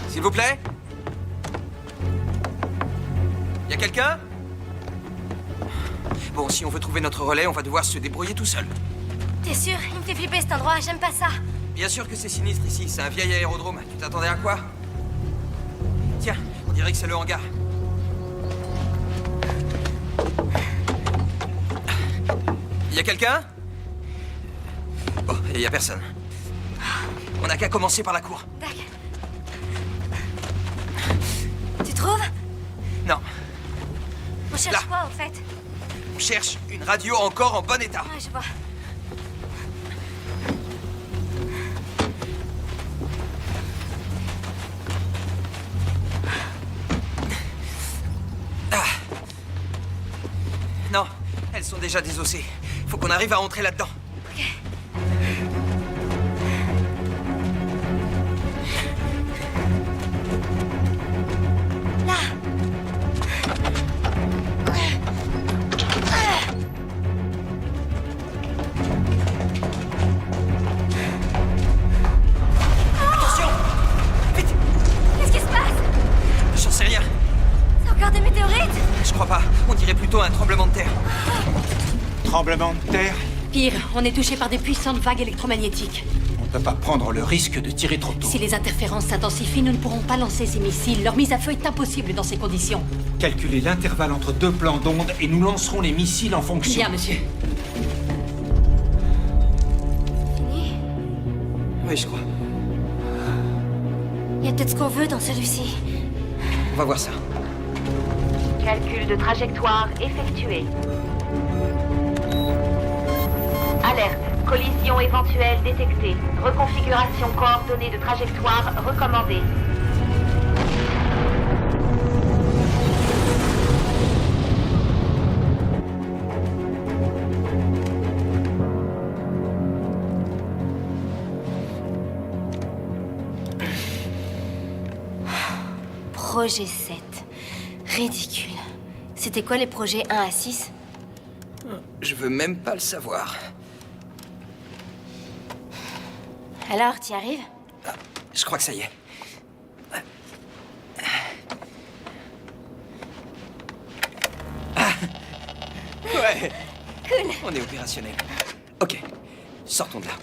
S'il vous plaît? Y a quelqu'un? Bon, si on veut trouver notre relais, on va devoir se débrouiller tout seul. T'es sûr? Il me fait flipper cet endroit, j'aime pas ça. Bien sûr que c'est sinistre ici, c'est un vieil aérodrome. Tu t'attendais à quoi? Tiens, on dirait que c'est le hangar. Y a quelqu'un? Bon, y a personne. On n'a qu'à commencer par la cour. D'accord. Tu trouves? Non. On cherche Là. quoi, au fait? On cherche une radio encore en bon état. Ouais, je vois. Ah. Non, elles sont déjà désossées. Faut qu'on arrive à entrer là-dedans. Ok. Là. Attention! Vite! Qu'est-ce qui se passe? J'en sais rien. C'est encore des météorites? Je crois pas. On dirait plutôt un tremblement de terre. Tremblement de terre? Pire, on est touché par des puissantes vagues électromagnétiques. On ne peut pas prendre le risque de tirer trop tôt. Si les interférences s'intensifient, nous ne pourrons pas lancer ces missiles. Leur mise à feu est impossible dans ces conditions. Calculez l'intervalle entre deux plans d'onde et nous lancerons les missiles en fonction. Bien, monsieur. Fini? Oui, je crois. Il y a peut-être ce qu'on veut dans celui-ci. On va voir ça. Calcul de trajectoire effectué. Alerte. Collision éventuelle détectée. Reconfiguration coordonnée de trajectoire recommandée. Projet 7. Ridicule. C'était quoi les projets 1 à 6? Je veux même pas le savoir. Alors, t'y arrives? Ah, je crois que ça y est. Ah. Ouais. Cool. On est opérationnel. Ok. Sortons de là.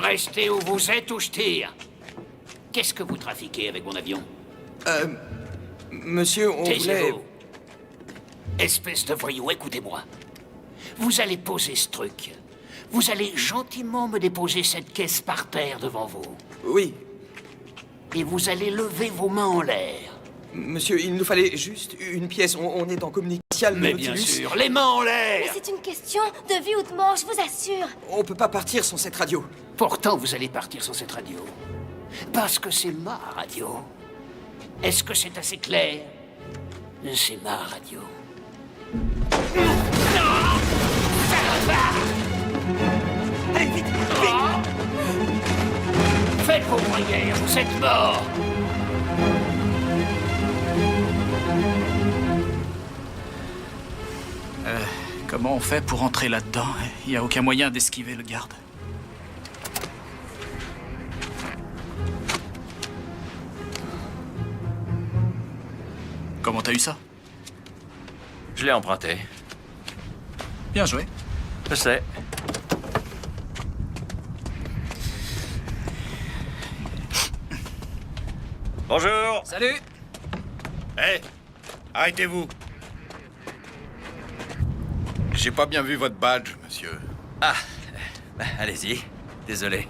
Restez où vous êtes ou je tire. Qu'est-ce que vous trafiquez avec mon avion? Monsieur, on voulait... Taisez-vous. Espèce de voyou, écoutez-moi. Vous allez poser ce truc. Vous allez gentiment me déposer cette caisse par terre devant vous. Oui. Et vous allez lever vos mains en l'air. Monsieur, il nous fallait juste une pièce. On est en communication. Mais bien sûr, les mains en l'air! Mais c'est une question de vie ou de mort, je vous assure. On peut pas partir sans cette radio. Pourtant, vous allez partir sans cette radio. Parce que c'est ma radio. Est-ce que c'est assez clair? C'est ma radio. Allez, vite, vite! Faites vos prières, vous êtes morts! Comment on fait pour entrer là-dedans? Il n'y a aucun moyen d'esquiver le garde. Comment t'as eu ça? Je l'ai emprunté. Bien joué. Je sais. Bonjour. Salut. Hé, arrêtez-vous. J'ai pas bien vu votre badge, monsieur. Ah, allez-y. Désolé.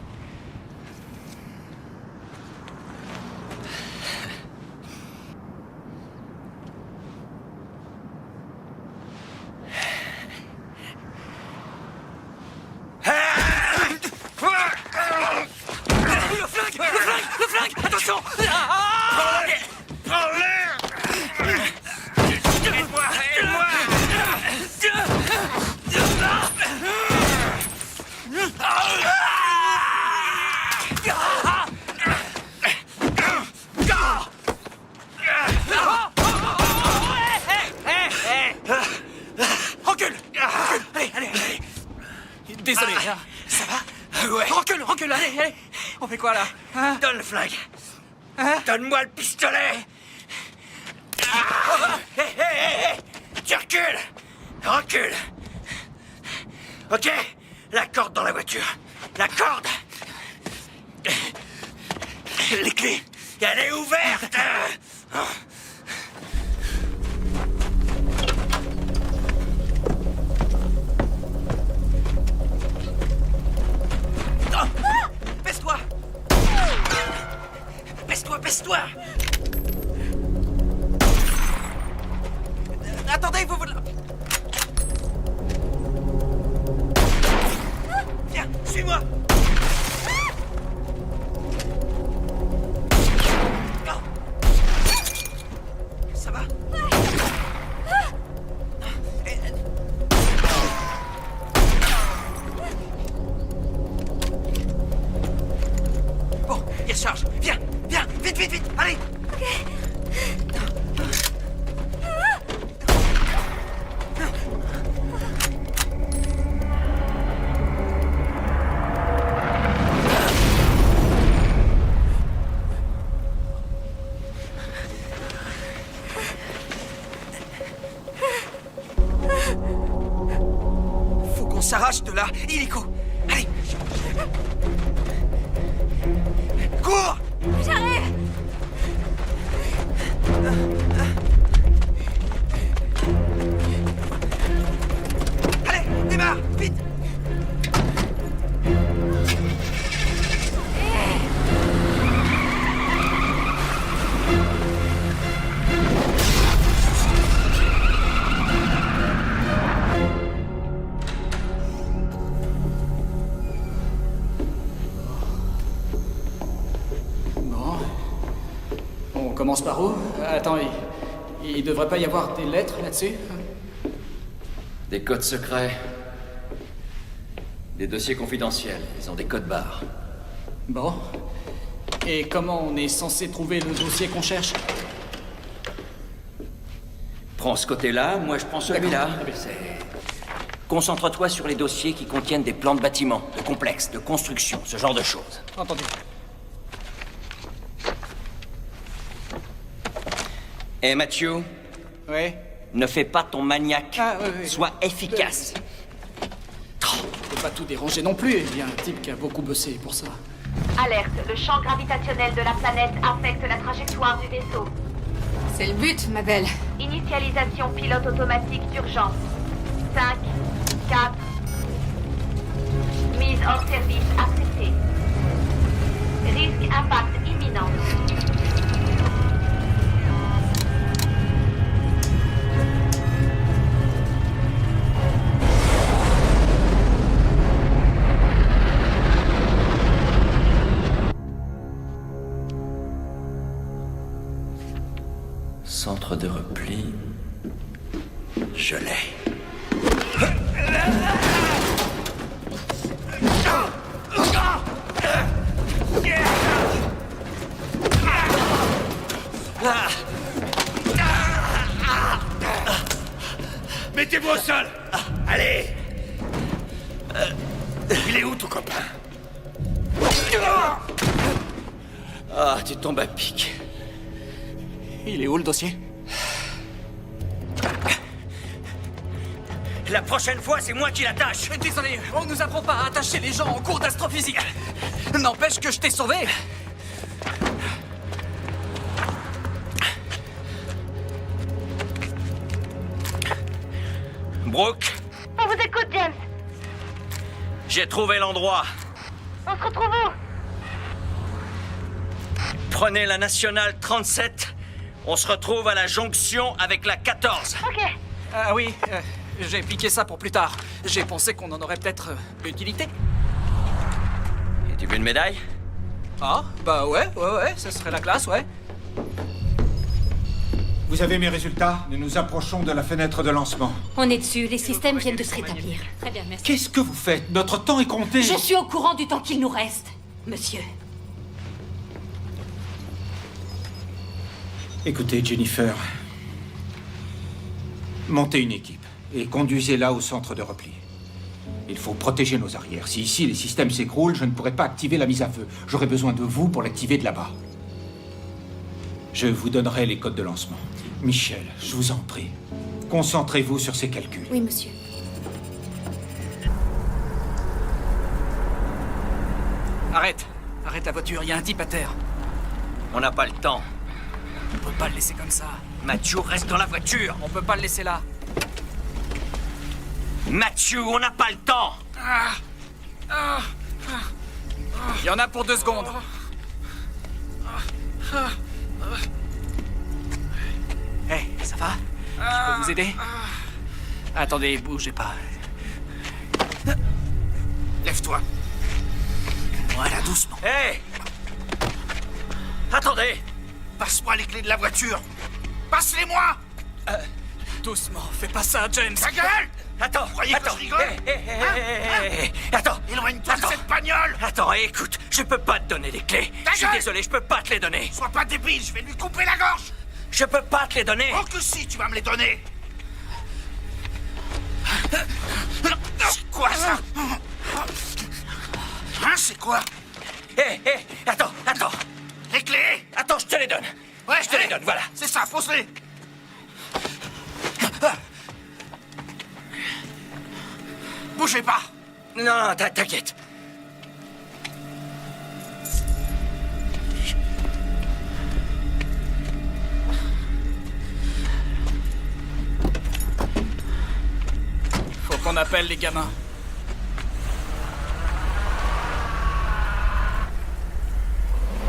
désolé. Hein. Ça va? Ouais. Recule, allez. On fait quoi, là? Hein? Donne le flingue. Hein? Donne-moi le pistolet. Ah! Hé! Tu recules. Recule. Ok? La corde dans la voiture. La corde. Les clés. Elle est ouverte. Baisse-toi. Baisse-toi. Attendez, vous... Viens, suis-moi. Ça va? Bon, il recharge. Viens, vite, allez. Faut qu'on s'arrache de là, illico. Allez. Cours! J'arrive! Allez, démarre, vite! Bon. On commence par où? Attends, il devrait pas y avoir des lettres là-dessus? Des codes secrets. Des dossiers confidentiels. Ils ont des codes barres. Bon. Et comment on est censé trouver le dossier qu'on cherche? Prends ce côté-là, moi je prends celui-là. Concentre-toi sur les dossiers qui contiennent des plans de bâtiments, de complexes, de construction, ce genre de choses. Entendu. Eh Mathieu? Oui? Ne fais pas ton maniaque. Oui. Sois efficace. Je peux pas tout déranger non plus. Il y a un type qui a beaucoup bossé pour ça. Alerte, le champ gravitationnel de la planète affecte la trajectoire du vaisseau. C'est le but, ma belle. Initialisation pilote automatique d'urgence. 5, 4. Mise hors service acceptée. Risque impact imminent. Centre de repli. Je l'ai. Mettez-vous au sol. Allez. Il est où ton copain? Ah, tu tombes à pic. Il est où le dossier? La prochaine fois, c'est moi qui l'attache. Désolé, on nous apprend pas à attacher les gens en cours d'astrophysique. N'empêche que je t'ai sauvé. Brooke, On vous écoute, James. j'ai trouvé l'endroit. On se retrouve où? Prenez la nationale 37. On se retrouve à la jonction avec la 14. Ok. Ah oui, j'ai piqué ça pour plus tard. J'ai pensé qu'on en aurait peut-être utilité. Et tu veux une médaille? Ah, bah ouais, ça serait la classe, ouais. Vous avez mes résultats? Nous nous approchons de la fenêtre de lancement. On est dessus, les systèmes viennent de se rétablir. Très bien, merci. Qu'est-ce que vous faites? Notre temps est compté. Je suis au courant du temps qu'il nous reste, monsieur. Écoutez, Jennifer. Montez une équipe et conduisez-la au centre de repli. Il faut protéger nos arrières. Si ici les systèmes s'écroulent, je ne pourrai pas activer la mise à feu. J'aurai besoin de vous pour l'activer de là-bas. Je vous donnerai les codes de lancement. Michel, je vous en prie, concentrez-vous sur ces calculs. Oui, monsieur. Arrête. Arrête la voiture, il y a un type à terre. On n'a pas le temps. On peut pas le laisser comme ça. Mathieu, reste dans la voiture. On peut pas le laisser là. Mathieu, on n'a pas le temps. Il y en a pour 2 secondes. Hey, ça va? Je peux vous aider? Attendez, bougez pas. Lève-toi. Voilà, doucement. Hé! Attendez! Passe-moi les clés de la voiture. Passe-les-moi. Doucement, fais pas ça, James. Ta gueule! Attends, Vous croyez que je rigole? Attends! Éloigne-toi de cette bagnole. Attends, écoute, je peux pas te donner les clés. Ta Je suis gueule! désolé, je peux pas te les donner. Sois pas débile, je vais lui couper la gorge. Je peux pas te les donner. Oh que si, tu vas me les donner. C'est quoi ça? Hein, c'est quoi? Hé, attends! Les clés. Attends, je te les donne. Ouais, Je te les donne, voilà. C'est ça, pose-les. Bougez pas. Non, t'inquiète. Faut qu'on appelle les gamins.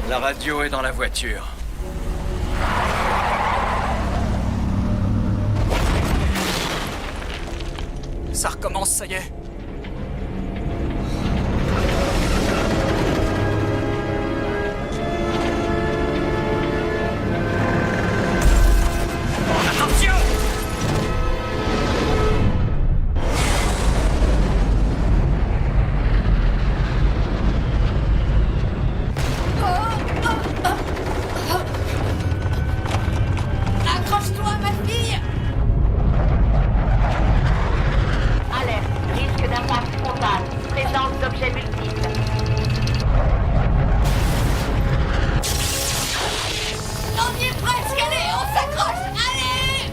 La radio est dans la voiture. Ça recommence, ça y est. Attention! Accroche-toi, ma fille! Alerte, risque d'impact frontal, présence d'objets multiples. On y est presque, allez, on s'accroche, allez!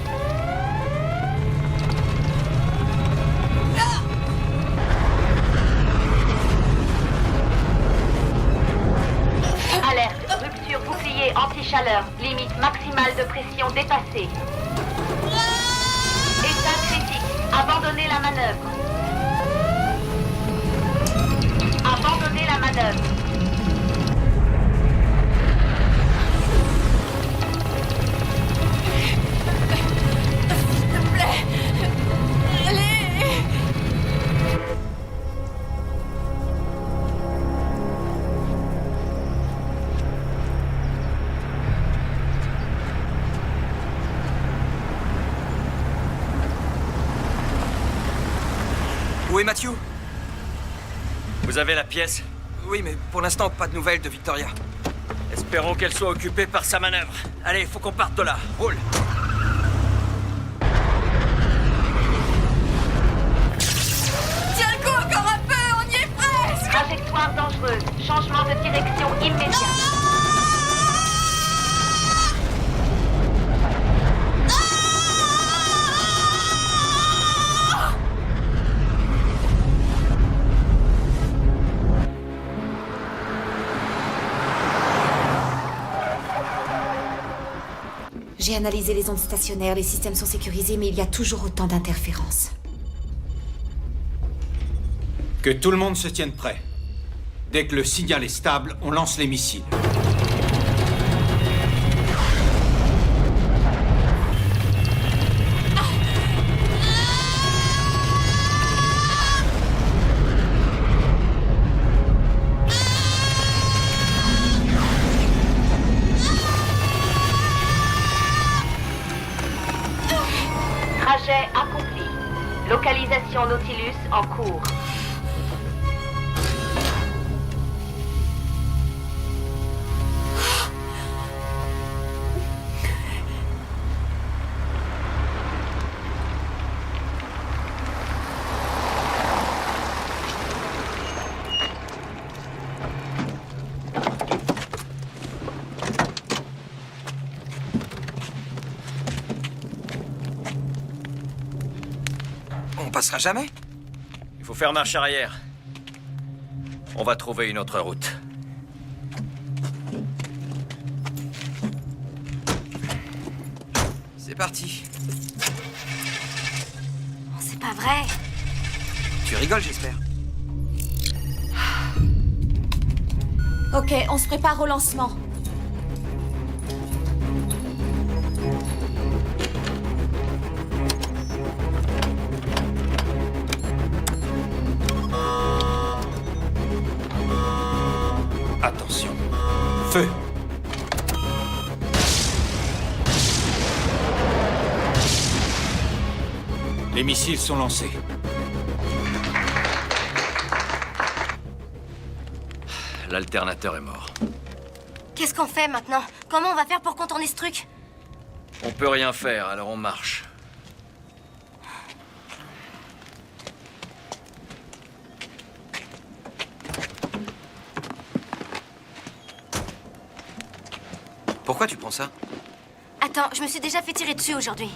Alerte, rupture bouclier anti-chaleur, limite maximale de pression dépassée. État critique, abandonnez la manœuvre. Abandonnez la manœuvre. S'il te plaît! Allez! Où est Mathieu? Vous avez la pièce? Oui, mais pour l'instant, pas de nouvelles de Victoria. Espérons qu'elle soit occupée par sa manœuvre. Allez, faut qu'on parte de là. Roule! Tiens le coup encore un peu, on y est presque! Trajectoire dangereuse, changement de direction immédiat. J'ai analysé les ondes stationnaires, les systèmes sont sécurisés, mais il y a toujours autant d'interférences. Que tout le monde se tienne prêt. Dès que le signal est stable, on lance les missiles. Trajet accompli. Localisation Nautilus en cours. passera jamais? Il faut faire marche arrière. On va trouver une autre route. C'est parti. Oh, c'est pas vrai. Tu rigoles, j'espère. Ok, on se prépare au lancement. Attention. Feu. Les missiles sont lancés. L'alternateur est mort. Qu'est-ce qu'on fait maintenant? Comment on va faire pour contourner ce truc? On peut rien faire, alors on marche. Pourquoi tu prends ça? Attends, je me suis déjà fait tirer dessus aujourd'hui.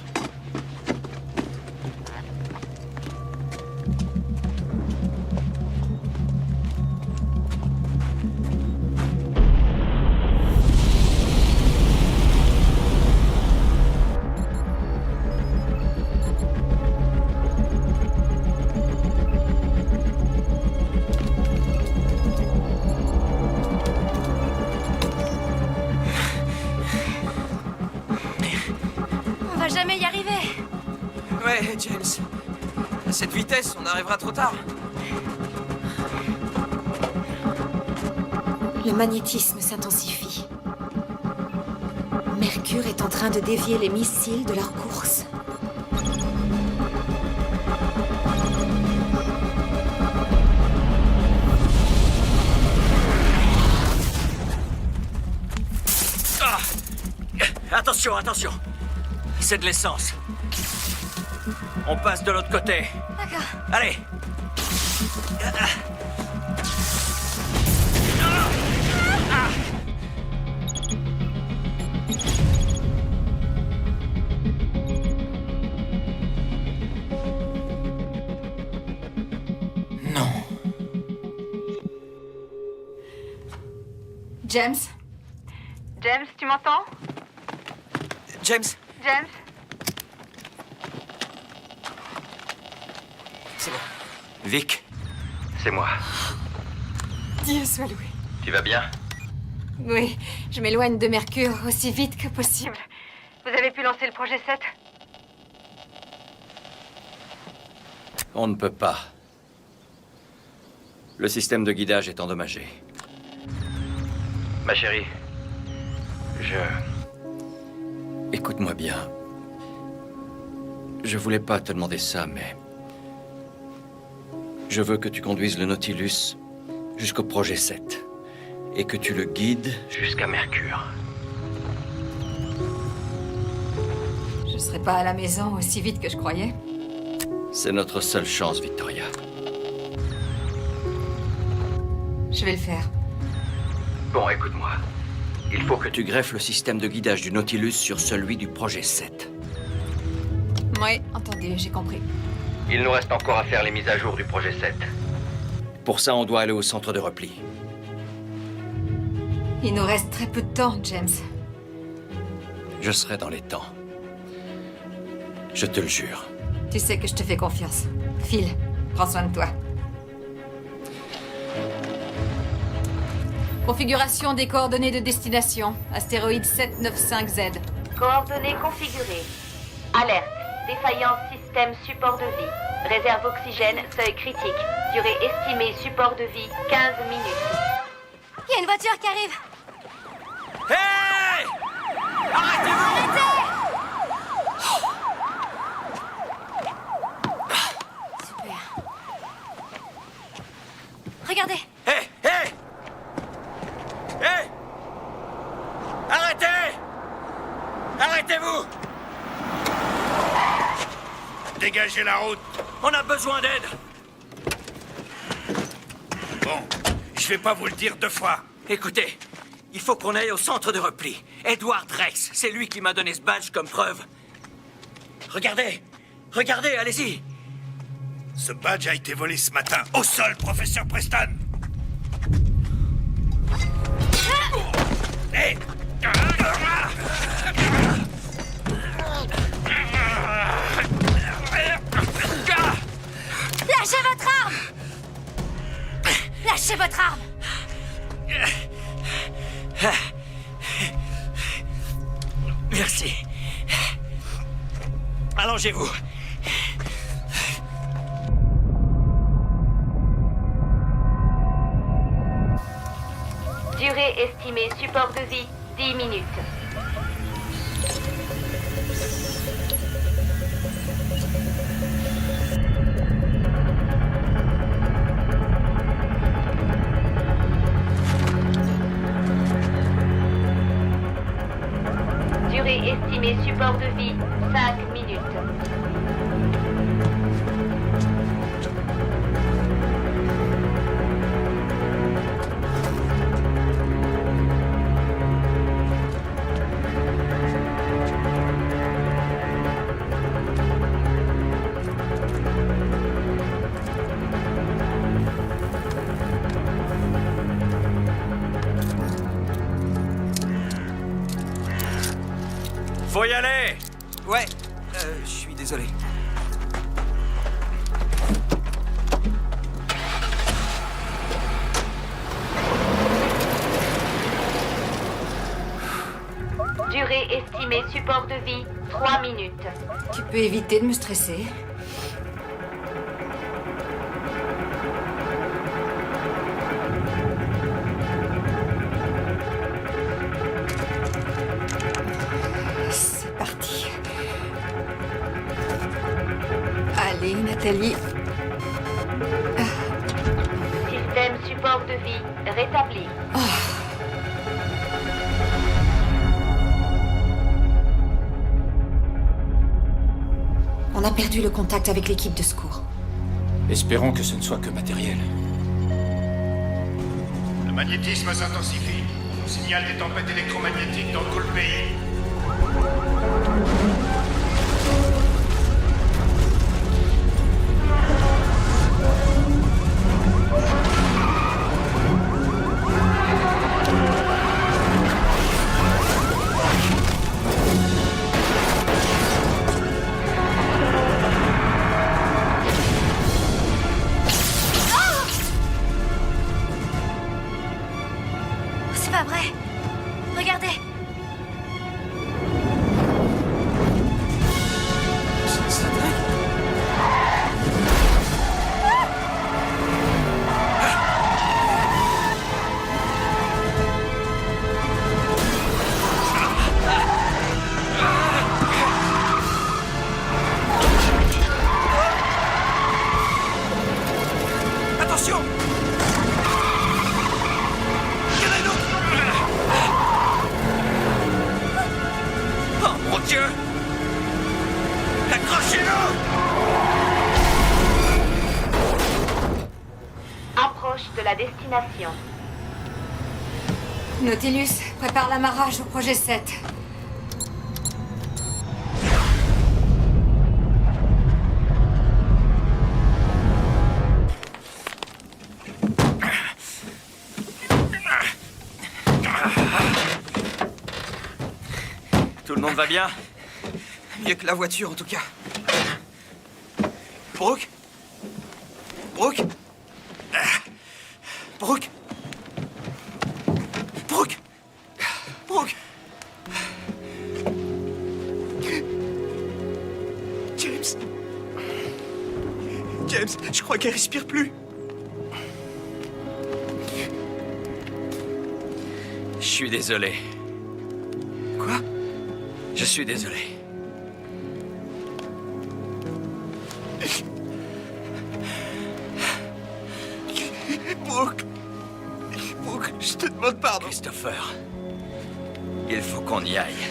On va jamais y arriver. Ouais, James. À cette vitesse, on arrivera trop tard. Le magnétisme s'intensifie. Mercure est en train de dévier les missiles de leur course. Ah! Attention, attention! C'est de l'essence. On passe de l'autre côté. D'accord. Allez! Non. James? James, tu m'entends? James, James? c'est bon. Vic, C'est moi. Dieu soit loué. Tu vas bien? Oui, je m'éloigne de Mercure aussi vite que possible. Vous avez pu lancer le projet 7? on ne peut pas. Le système de guidage est endommagé. Ma chérie, Écoute-moi bien. Je voulais pas te demander ça, mais... Je veux que tu conduises le Nautilus jusqu'au projet 7. Et que tu le guides... jusqu'à Mercure. Je serai pas à la maison aussi vite que je croyais. C'est notre seule chance, Victoria. Je vais le faire. Bon, écoute-moi. Il faut que Tu greffes le système de guidage du Nautilus sur celui du projet 7. Oui, entendu, j'ai compris. Il nous reste encore à faire les mises à jour du projet 7. Pour ça, on doit aller au centre de repli. Il nous reste très peu de temps, James. Je serai dans les temps. Je te le jure. Tu sais que je te fais confiance. Phil, prends soin de toi. Configuration des coordonnées de destination. Astéroïde 795Z. Coordonnées configurées. Alerte. Défaillance système support de vie. Réserve oxygène, seuil critique. Durée estimée support de vie, 15 minutes. Il y a une voiture qui arrive. Hey! Arrêtez-vous! Super. Regardez. Hé! Hé! Hé! Arrêtez! Arrêtez-vous! Dégagez la route. On a besoin d'aide! Bon, je vais pas vous le dire deux fois. Écoutez, il faut qu'on aille au centre de repli. Edward Rex, c'est lui qui m'a donné ce badge comme preuve. Regardez! Regardez, allez-y! Ce badge a été volé ce matin. Au sol, professeur Preston! Hé! Lâchez votre arme! Lâchez votre arme! Merci. Allongez-vous. Durée estimée support de vie, 10 minutes. Durée estimée support de vie, 5 minutes. Faut y aller! Ouais, je suis désolé. Durée estimée support de vie, 3 minutes. Tu peux éviter de me stresser. C'est parti. Allez, Nathalie. Système support de vie rétabli. On a perdu le contact avec l'équipe de secours. Espérons que ce ne soit que matériel. Le magnétisme s'intensifie. On signale des tempêtes électromagnétiques dans tout le pays. C'est pas vrai. Regardez. Attention! Il y en a une autre! Oh mon Dieu! Accrochez-le! Approche de la destination. Nautilus, prépare l'amarrage au projet 7. Tout le monde va bien? Mieux que la voiture, en tout cas. Brooke? Brooke? Brooke? Brooke? Brooke? James? James, je crois qu'elle respire plus. Je suis désolé. Quoi? Je suis désolé. Brooke. Brooke, je te demande pardon. Christopher, il faut qu'on y aille.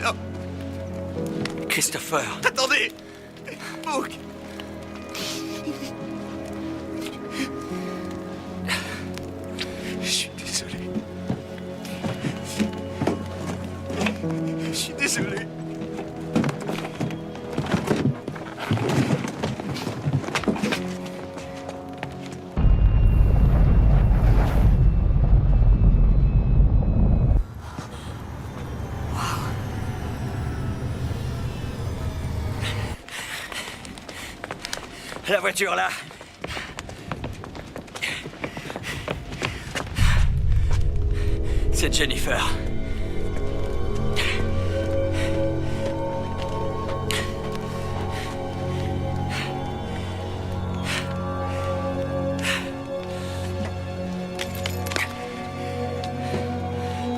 Non. Christopher. Attendez. Brooke. Je suis désolé. Je suis désolé. La voiture, là. C'est Jennifer.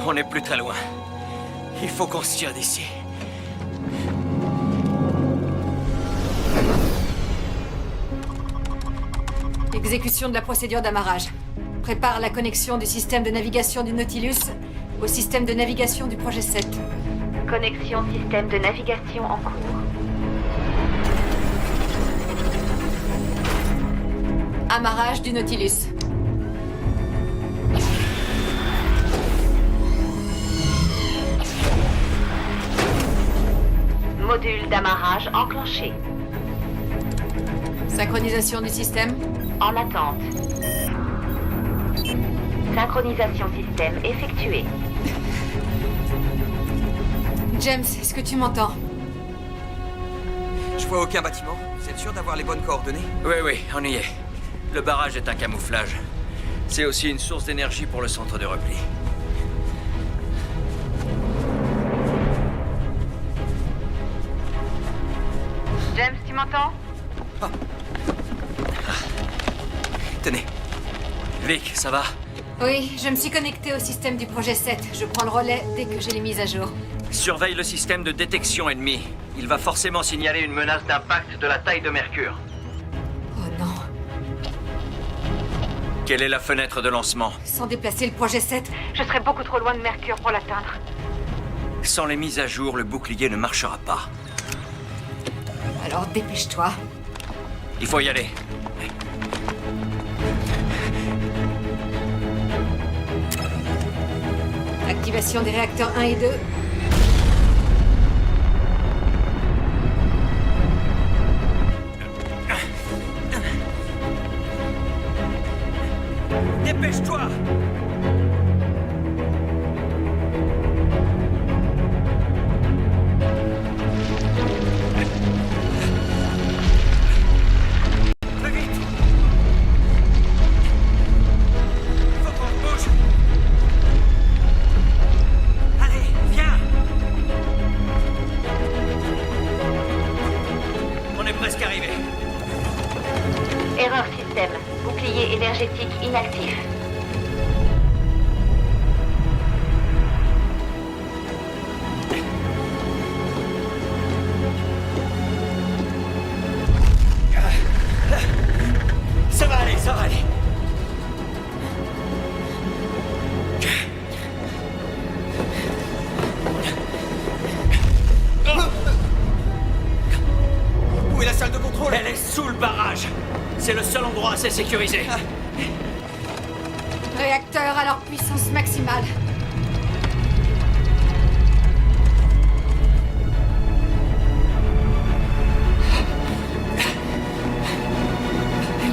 On n'est plus très loin. Il faut qu'on se tire d'ici. Exécution de la procédure d'amarrage. Prépare la connexion du système de navigation du Nautilus au système de navigation du projet 7. Connexion système de navigation en cours. Amarrage du Nautilus. Module d'amarrage enclenché. Synchronisation du système. En attente. Synchronisation système effectuée. James, est-ce que tu m'entends? Je vois aucun bâtiment. Vous êtes sûr d'avoir les bonnes coordonnées? Oui, on y est. Le barrage est un camouflage. C'est aussi une source d'énergie pour le centre de repli. James, tu m'entends? Tenez. Vic, ça va? Oui, je me suis connecté au système du projet 7. Je prends le relais dès que j'ai les mises à jour. Surveille le système de détection ennemi. Il va forcément signaler une menace d'impact de la taille de Mercure. Oh non. Quelle est la fenêtre de lancement? Sans déplacer le projet 7, Je serais beaucoup trop loin de Mercure pour l'atteindre. Sans les mises à jour, le bouclier ne marchera pas. alors dépêche-toi. Il faut y aller. Activation des réacteurs 1 et 2. Dépêche-toi! Plus vite! Faut qu'on se bouge! Allez, viens! On est presque arrivé. Erreur système. Bouclier énergétique inactif. Ça va aller, ça va aller. Où est la salle de contrôle? Elle est sous le barrage. C'est le seul endroit assez sécurisé. Réacteurs à leur puissance maximale.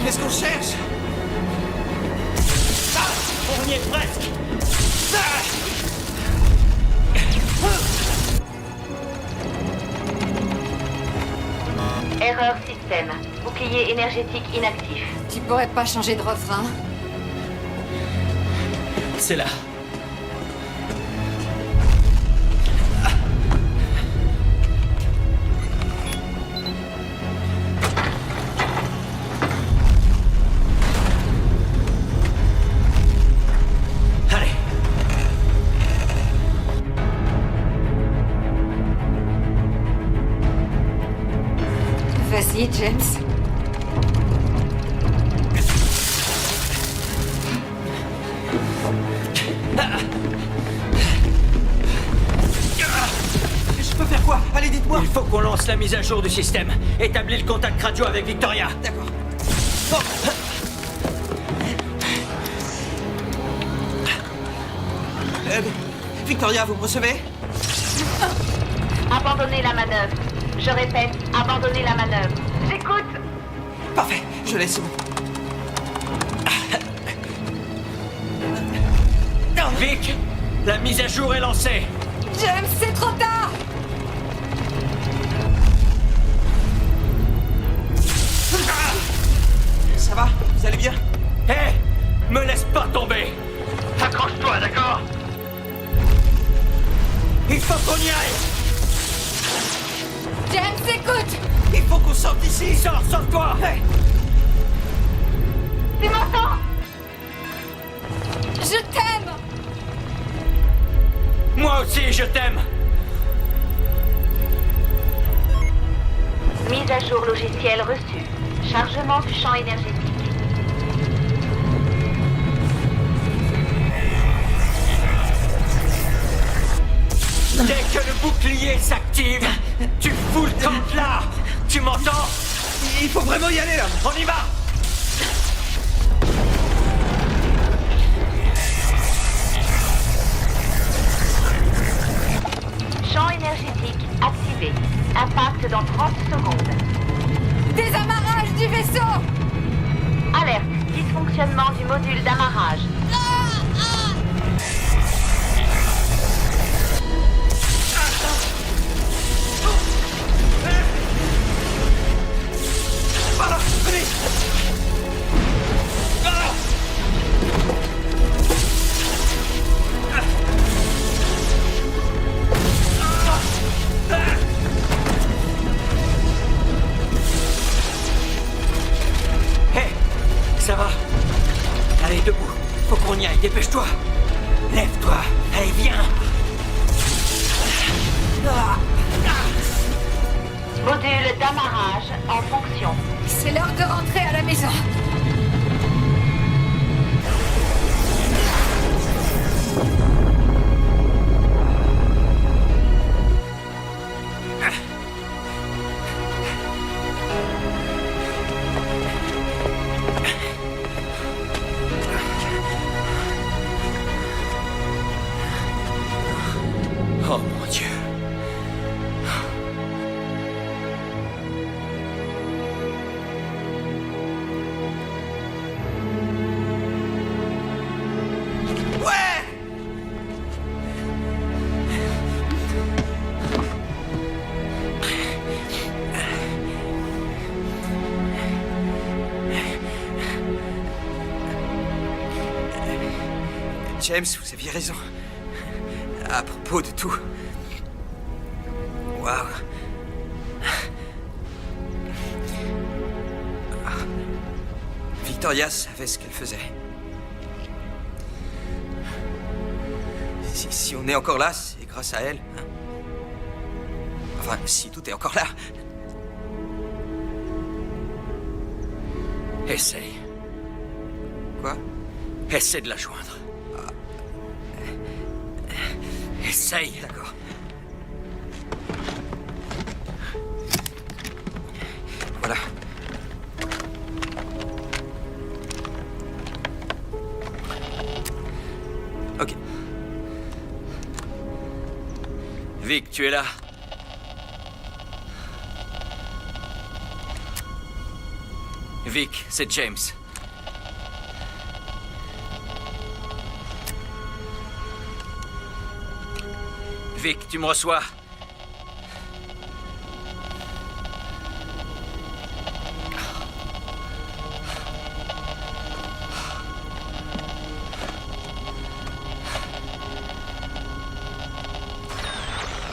Qu'est-ce qu'on cherche? On y est presque. Erreur système. Bouclier énergétique inactif. Tu pourrais pas changer de refrain? C'est là. Allez. Vas-y, James. Je peux faire quoi? Allez, dites-moi. Il faut qu'on lance la mise à jour du système. Établis le contact radio avec Victoria. D'accord. Bon. Victoria, vous me recevez? Abandonnez la manœuvre. Je répète, abandonnez la manœuvre. J'écoute. Parfait, je laisse. Vic, la mise à jour est lancée. James, c'est trop tard! Écoute! Il faut qu'on sorte d'ici! Sors-toi! Hey. Tu m'entends? Je t'aime! Moi aussi, je t'aime! Mise à jour logiciel reçue. Chargement du champ énergétique. Dès que le bouclier s'active, tu fous le camp là! Tu m'entends? Il faut vraiment y aller là! On y va! Champ énergétique activé. Impact dans 30 secondes. Désamarrage du vaisseau! Alerte. Dysfonctionnement du module d'amarrage. Voilà, venez! Hé! Ça va? Allez, debout. Faut qu'on y aille, dépêche-toi. Lève-toi. Allez, viens. Module d'amarrage en fonction. C'est l'heure de rentrer à la maison. Oh mon Dieu. Ouais! James, vous aviez raison. À propos de tout. Waouh. Victoria savait ce qu'elle faisait. Si on est encore là, c'est grâce à elle. Hein? Enfin, si tout est encore là. Essaye. Quoi? Essaie de la joindre. Essaye. D'accord. Voilà. Ok. Vic, tu es là? Vic, c'est James. Vic, tu me reçois?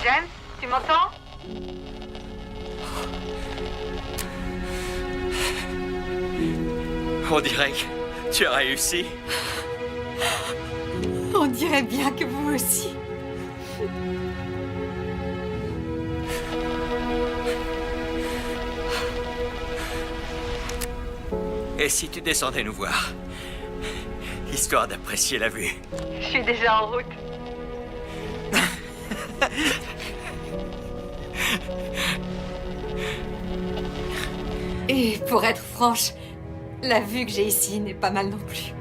James, tu m'entends? On dirait que tu as réussi. On dirait bien que vous aussi. Et si tu descendais nous voir? Histoire d'apprécier la vue. Je suis déjà en route. Et pour être franche, la vue que j'ai ici n'est pas mal non plus.